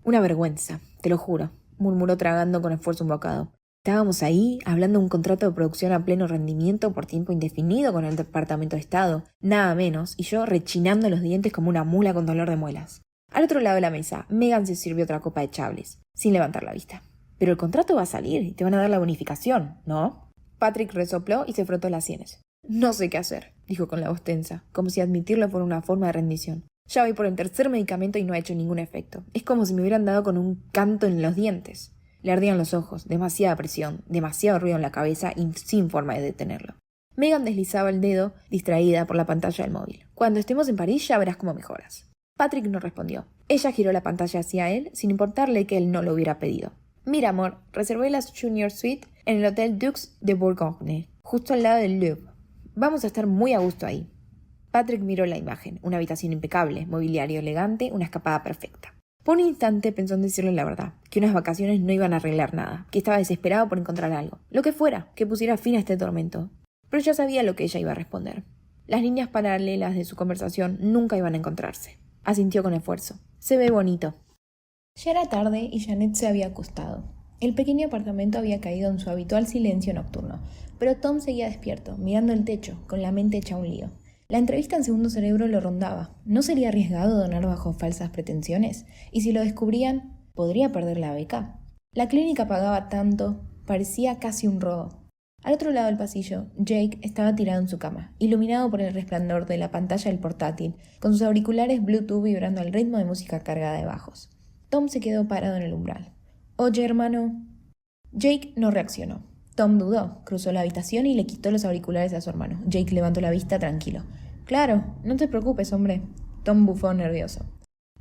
«Una vergüenza, te lo juro», murmuró tragando con esfuerzo un bocado. «Estábamos ahí, hablando de un contrato de producción a pleno rendimiento por tiempo indefinido con el Departamento de Estado, nada menos, y yo rechinando los dientes como una mula con dolor de muelas». Al otro lado de la mesa, Megan se sirvió otra copa de Chablis, sin levantar la vista. «Pero el contrato va a salir y te van a dar la bonificación, ¿no?». Patrick resopló y se frotó las sienes. «No sé qué hacer», dijo con la voz tensa, como si admitirlo fuera una forma de rendición. «Ya voy por el tercer medicamento y no ha hecho ningún efecto. Es como si me hubieran dado con un canto en los dientes». Le ardían los ojos, demasiada presión, demasiado ruido en la cabeza y sin forma de detenerlo. Megan deslizaba el dedo, distraída por la pantalla del móvil. «Cuando estemos en París ya verás cómo mejoras». Patrick no respondió. Ella giró la pantalla hacia él, sin importarle que él no lo hubiera pedido. «Mira, amor, reservé la Junior Suite en el Hotel Dux de Bourgogne, justo al lado del Louvre. Vamos a estar muy a gusto ahí». Patrick miró la imagen, una habitación impecable, mobiliario elegante, una escapada perfecta. Por un instante pensó en decirle la verdad, que unas vacaciones no iban a arreglar nada, que estaba desesperado por encontrar algo, lo que fuera, que pusiera fin a este tormento. Pero ya sabía lo que ella iba a responder. Las líneas paralelas de su conversación nunca iban a encontrarse. Asintió con esfuerzo. «Se ve bonito». Ya era tarde y Janet se había acostado. El pequeño apartamento había caído en su habitual silencio nocturno, pero Tom seguía despierto, mirando el techo, con la mente hecha un lío. La entrevista en Segundo Cerebro lo rondaba. ¿No sería arriesgado donar bajo falsas pretensiones? Y si lo descubrían, ¿podría perder la beca? La clínica pagaba tanto, parecía casi un robo. Al otro lado del pasillo, Jake estaba tirado en su cama, iluminado por el resplandor de la pantalla del portátil, con sus auriculares Bluetooth vibrando al ritmo de música cargada de bajos. Tom se quedó parado en el umbral. «Oye, hermano». Jake no reaccionó. Tom dudó, cruzó la habitación y le quitó los auriculares a su hermano. Jake levantó la vista tranquilo. «Claro, no te preocupes, hombre». Tom bufó nervioso.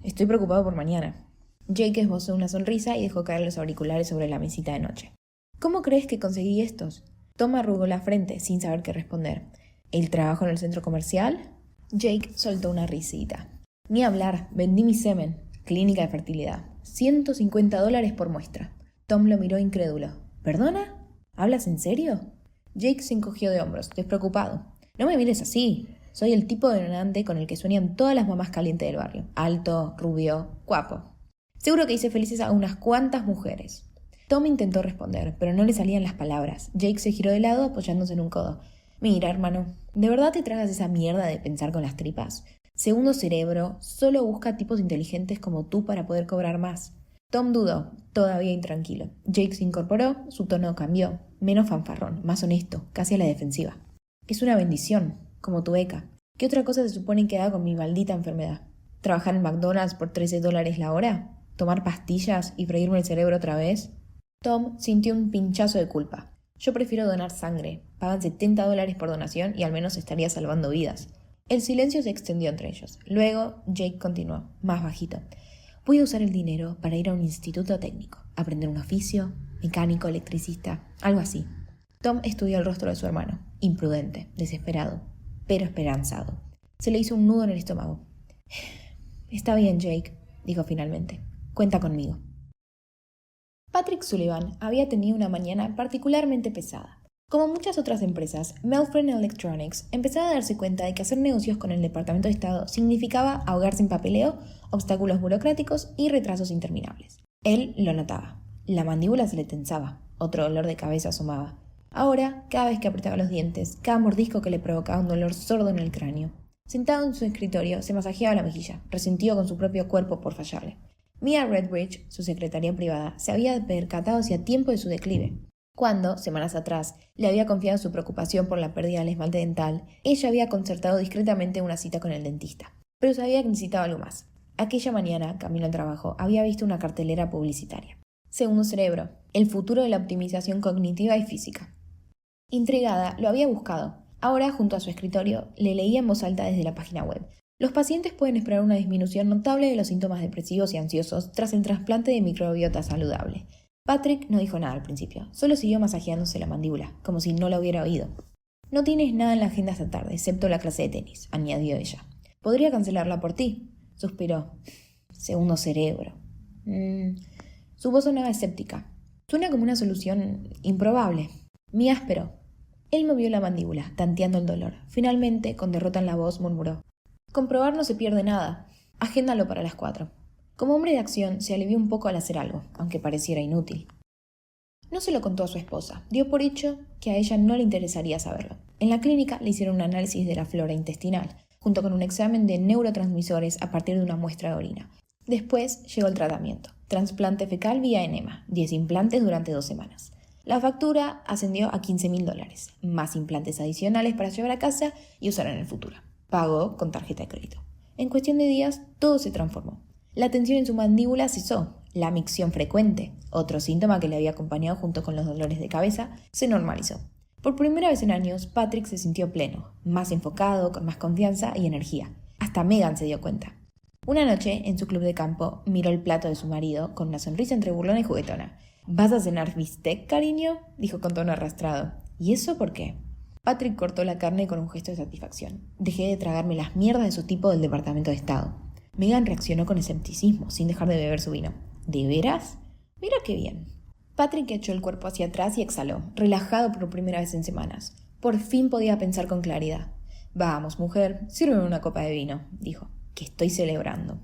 «Estoy preocupado por mañana». Jake esbozó una sonrisa y dejó caer los auriculares sobre la mesita de noche. «¿Cómo crees que conseguí estos?» Tom arrugó la frente, sin saber qué responder. «¿El trabajo en el centro comercial?» Jake soltó una risita. «Ni hablar, vendí mi semen. Clínica de fertilidad. $150 por muestra». Tom lo miró incrédulo. «¿Perdona? ¿Hablas en serio?» Jake se encogió de hombros, despreocupado. «No me mires así. Soy el tipo de donante con el que sueñan todas las mamás calientes del barrio. Alto, rubio, guapo. Seguro que hice felices a unas cuantas mujeres». Tom intentó responder, pero no le salían las palabras. Jake se giró de lado apoyándose en un codo. «Mira, hermano, ¿de verdad te tragas esa mierda de pensar con las tripas? Segundo cerebro solo busca tipos inteligentes como tú para poder cobrar más». Tom dudó, todavía intranquilo. Jake se incorporó, su tono cambió. Menos fanfarrón, más honesto, casi a la defensiva. «Es una bendición, como tu beca. ¿Qué otra cosa se supone que haga con mi maldita enfermedad? ¿Trabajar en McDonald's por $13 la hora? ¿Tomar pastillas y freírme el cerebro otra vez?» Tom sintió un pinchazo de culpa. «Yo prefiero donar sangre. Pagan $70 por donación y al menos estaría salvando vidas». El silencio se extendió entre ellos. Luego Jake continuó, más bajito. «Voy a usar el dinero para ir a un instituto técnico, aprender un oficio, mecánico, electricista, algo así». Tom estudió el rostro de su hermano, imprudente, desesperado, pero esperanzado. Se le hizo un nudo en el estómago. «Está bien, Jake», dijo finalmente. «Cuenta conmigo». Patrick Sullivan había tenido una mañana particularmente pesada. Como muchas otras empresas, Melfren Electronics empezaba a darse cuenta de que hacer negocios con el Departamento de Estado significaba ahogarse en papeleo, obstáculos burocráticos y retrasos interminables. Él lo notaba. La mandíbula se le tensaba, otro dolor de cabeza asomaba. Ahora, cada vez que apretaba los dientes, cada mordisco que le provocaba un dolor sordo en el cráneo. Sentado en su escritorio, se masajeaba la mejilla, resentido con su propio cuerpo por fallarle. Mia Redbridge, su secretaria privada, se había percatado hacía tiempo de su declive. Cuando, semanas atrás, le había confiado su preocupación por la pérdida del esmalte dental, ella había concertado discretamente una cita con el dentista. Pero sabía que necesitaba algo más. Aquella mañana, camino al trabajo, había visto una cartelera publicitaria. Segundo cerebro, el futuro de la optimización cognitiva y física. Intrigada, lo había buscado. Ahora, junto a su escritorio, le leía en voz alta desde la página web. Los pacientes pueden esperar una disminución notable de los síntomas depresivos y ansiosos tras el trasplante de microbiota saludable. Patrick no dijo nada al principio, solo siguió masajeándose la mandíbula, como si no la hubiera oído. «No tienes nada en la agenda esta tarde, excepto la clase de tenis», añadió ella. «Podría cancelarla por ti», suspiró. «Segundo cerebro». Su voz sonaba escéptica. «Suena como una solución improbable». Mia esperó. Él movió la mandíbula, tanteando el dolor. Finalmente, con derrota en la voz, murmuró: «Comprobar no se pierde nada. Agéndalo para las 4». Como hombre de acción, se alivió un poco al hacer algo, aunque pareciera inútil. No se lo contó a su esposa. Dio por hecho que a ella no le interesaría saberlo. En la clínica le hicieron un análisis de la flora intestinal, junto con un examen de neurotransmisores a partir de una muestra de orina. Después llegó el tratamiento. Trasplante fecal vía enema, 10 implantes durante 2 semanas. La factura ascendió a $15.000, más implantes adicionales para llevar a casa y usar en el futuro. Pagó con tarjeta de crédito. En cuestión de días, todo se transformó. La tensión en su mandíbula cesó. La micción frecuente, otro síntoma que le había acompañado junto con los dolores de cabeza, se normalizó. Por primera vez en años, Patrick se sintió pleno, más enfocado, con más confianza y energía. Hasta Megan se dio cuenta. Una noche, en su club de campo, miró el plato de su marido con una sonrisa entre burlona y juguetona. «¿Vas a cenar bistec, cariño?», dijo con tono arrastrado. «¿Y eso por qué?». Patrick cortó la carne con un gesto de satisfacción. «Dejé de tragarme las mierdas de su tipo del Departamento de Estado». Megan reaccionó con escepticismo, sin dejar de beber su vino. «¿De veras? Mira qué bien». Patrick echó el cuerpo hacia atrás y exhaló, relajado por primera vez en semanas. Por fin podía pensar con claridad. «Vamos, mujer, sírveme una copa de vino», dijo, «que estoy celebrando».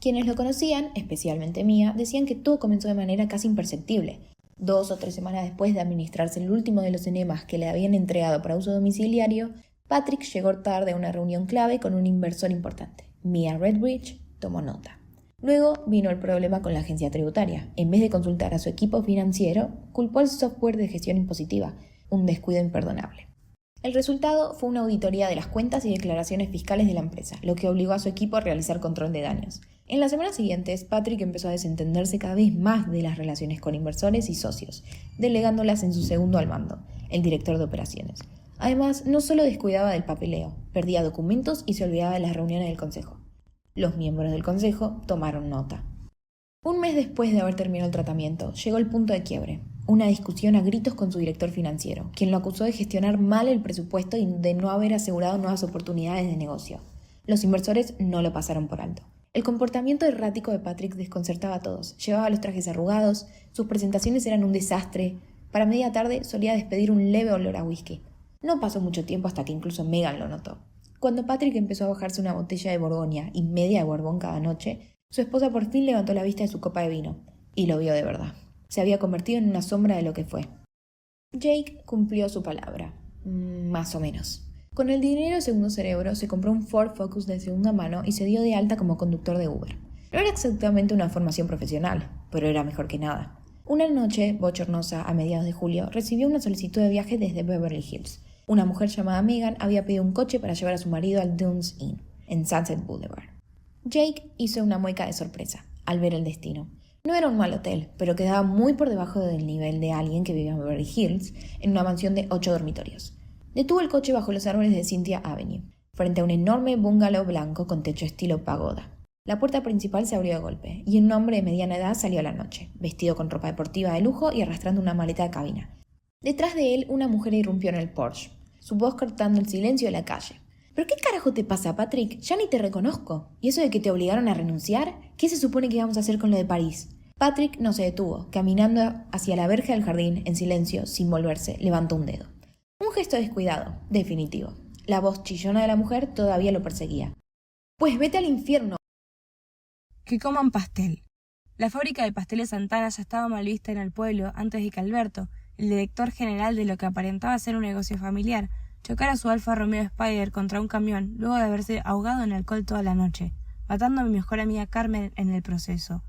Quienes lo conocían, especialmente Mia, decían que todo comenzó de manera casi imperceptible. 2 o 3 semanas después de administrarse el último de los enemas que le habían entregado para uso domiciliario, Patrick llegó tarde a una reunión clave con un inversor importante. Mia Redbridge tomó nota. Luego vino el problema con la agencia tributaria. En vez de consultar a su equipo financiero, culpó al software de gestión impositiva. un descuido imperdonable. El resultado fue una auditoría de las cuentas y declaraciones fiscales de la empresa, lo que obligó a su equipo a realizar control de daños. En las semanas siguientes, Patrick empezó a desentenderse cada vez más de las relaciones con inversores y socios, delegándolas en su segundo al mando, el director de operaciones. Además, no solo descuidaba del papeleo, perdía documentos y se olvidaba de las reuniones del consejo. Los miembros del consejo tomaron nota. Un mes después de haber terminado el tratamiento, llegó el punto de quiebre. Una discusión a gritos con su director financiero, quien lo acusó de gestionar mal el presupuesto y de no haber asegurado nuevas oportunidades de negocio. Los inversores no lo pasaron por alto. El comportamiento errático de Patrick desconcertaba a todos. Llevaba los trajes arrugados, sus presentaciones eran un desastre. Para media tarde solía despedir un leve olor a whisky. No pasó mucho tiempo hasta que incluso Megan lo notó. Cuando Patrick empezó a bajarse una botella de Borgoña y media de Borbón cada noche, su esposa por fin levantó la vista de su copa de vino, y lo vio de verdad. Se había convertido en una sombra de lo que fue. Jake cumplió su palabra, más o menos. Con el dinero de segundo cerebro se compró un Ford Focus de segunda mano y se dio de alta como conductor de Uber. No era exactamente una formación profesional, pero era mejor que nada. Una noche bochornosa a mediados de julio recibió una solicitud de viaje desde Beverly Hills. Una mujer llamada Megan había pedido un coche para llevar a su marido al Dunes Inn, en Sunset Boulevard. Jake hizo una mueca de sorpresa al ver el destino. No era un mal hotel, pero quedaba muy por debajo del nivel de alguien que vivía en Beverly Hills, en una mansión de 8 dormitorios. Detuvo el coche bajo los árboles de Cynthia Avenue, frente a un enorme bungalow blanco con techo estilo pagoda. La puerta principal se abrió de golpe, y un hombre de mediana edad salió a la noche, vestido con ropa deportiva de lujo y arrastrando una maleta de cabina. Detrás de él, una mujer irrumpió en el porche, su voz cortando el silencio de la calle. ¿Pero qué carajo te pasa, Patrick? Ya ni te reconozco. ¿Y eso de que te obligaron a renunciar? ¿Qué se supone que íbamos a hacer con lo de París? Patrick no se detuvo, caminando hacia la verja del jardín, en silencio, sin volverse, levantó un dedo. Un gesto descuidado, definitivo. La voz chillona de la mujer todavía lo perseguía. Pues vete al infierno. Que coman pastel. La fábrica de pasteles Santana ya estaba mal vista en el pueblo antes de que Alberto, el director general de lo que aparentaba ser un negocio familiar, chocara a su Alfa Romeo Spider contra un camión luego de haberse ahogado en alcohol toda la noche, matando a mi mejor amiga Carmen en el proceso.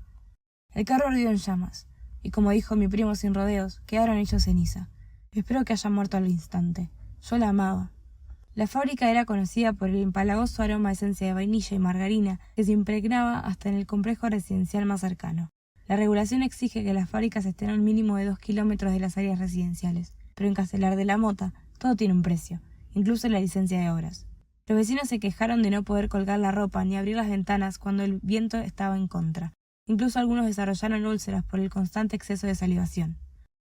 El carro ardió en llamas, y como dijo mi primo sin rodeos, quedaron hechos ceniza. Espero que haya muerto al instante. Yo la amaba. La fábrica era conocida por el empalagoso aroma de esencia de vainilla y margarina que se impregnaba hasta en el complejo residencial más cercano. La regulación exige que las fábricas estén a un mínimo de 2 kilómetros de las áreas residenciales, pero en Castelar de la Mota todo tiene un precio, incluso la licencia de obras. Los vecinos se quejaron de no poder colgar la ropa ni abrir las ventanas cuando el viento estaba en contra. Incluso algunos desarrollaron úlceras por el constante exceso de salivación.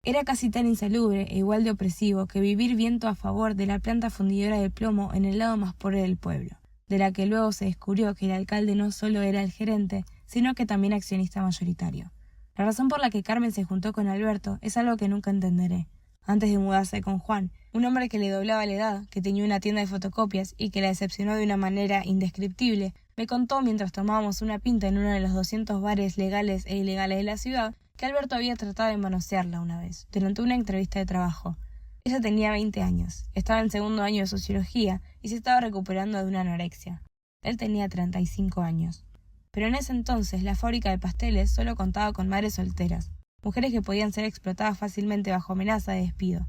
Era casi tan insalubre e igual de opresivo que vivir viento a favor de la planta fundidora de plomo en el lado más pobre del pueblo, de la que luego se descubrió que el alcalde no solo era el gerente, sino que también accionista mayoritario. La razón por la que Carmen se juntó con Alberto es algo que nunca entenderé. Antes de mudarse con Juan, un hombre que le doblaba la edad, que tenía una tienda de fotocopias y que la decepcionó de una manera indescriptible, me contó mientras tomábamos una pinta en uno de los 200 bares legales e ilegales de la ciudad, que Alberto había tratado de manosearla una vez, durante una entrevista de trabajo. Ella tenía 20 años, estaba en segundo año de sociología y se estaba recuperando de una anorexia. Él tenía 35 años. Pero en ese entonces la fábrica de pasteles solo contaba con madres solteras, mujeres que podían ser explotadas fácilmente bajo amenaza de despido.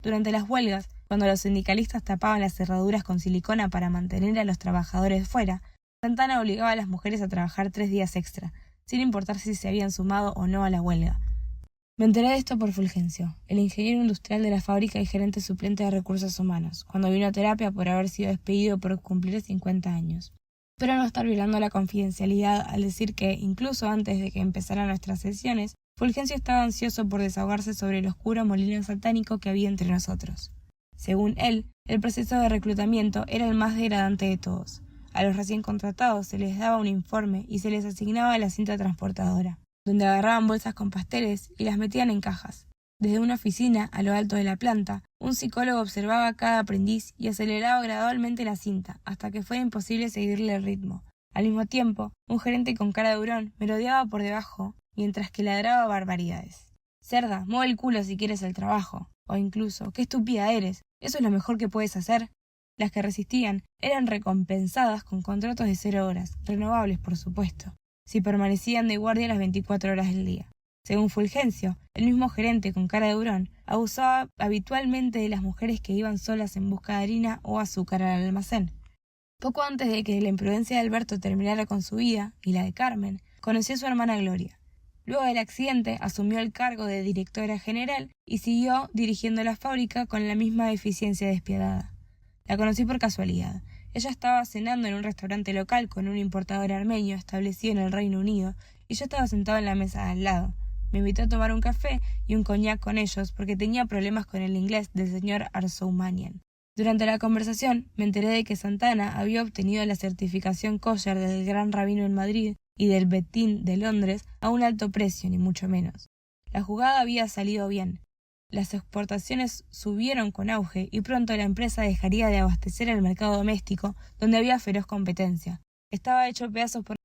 Durante las huelgas, cuando los sindicalistas tapaban las cerraduras con silicona para mantener a los trabajadores fuera, Santana obligaba a las mujeres a trabajar 3 días extra, sin importar si se habían sumado o no a la huelga. Me enteré de esto por Fulgencio, el ingeniero industrial de la fábrica y gerente suplente de recursos humanos, cuando vino a terapia por haber sido despedido por cumplir 50 años. Espero no estar violando la confidencialidad al decir que, incluso antes de que empezaran nuestras sesiones, Fulgencio estaba ansioso por desahogarse sobre el oscuro molino satánico que había entre nosotros. Según él, el proceso de reclutamiento era el más degradante de todos. A los recién contratados se les daba un informe y se les asignaba la cinta transportadora, donde agarraban bolsas con pasteles y las metían en cajas. Desde una oficina, a lo alto de la planta, un psicólogo observaba a cada aprendiz y aceleraba gradualmente la cinta, hasta que fuera imposible seguirle el ritmo. Al mismo tiempo, un gerente con cara de hurón merodeaba por debajo, mientras que ladraba barbaridades. «Cerda, mueve el culo si quieres el trabajo». O incluso, «¡Qué estúpida eres! ¿Eso es lo mejor que puedes hacer?». Las que resistían eran recompensadas con contratos de 0 horas, renovables por supuesto, si permanecían de guardia las 24 horas del día. Según Fulgencio, el mismo gerente con cara de hurón, abusaba habitualmente de las mujeres que iban solas en busca de harina o azúcar al almacén. Poco antes de que la imprudencia de Alberto terminara con su vida, y la de Carmen, conoció a su hermana Gloria. Luego del accidente, asumió el cargo de directora general y siguió dirigiendo la fábrica con la misma eficiencia despiadada. La conocí por casualidad. Ella estaba cenando en un restaurante local con un importador armenio establecido en el Reino Unido, y yo estaba sentado en la mesa de al lado. Me invitó a tomar un café y un coñac con ellos porque tenía problemas con el inglés del señor Arsoumanian. Durante la conversación me enteré de que Santana había obtenido la certificación kosher del Gran Rabino en Madrid y del Betín de Londres a un alto precio, ni mucho menos. La jugada había salido bien. Las exportaciones subieron con auge y pronto la empresa dejaría de abastecer el mercado doméstico, donde había feroz competencia. Estaba hecho pedazos por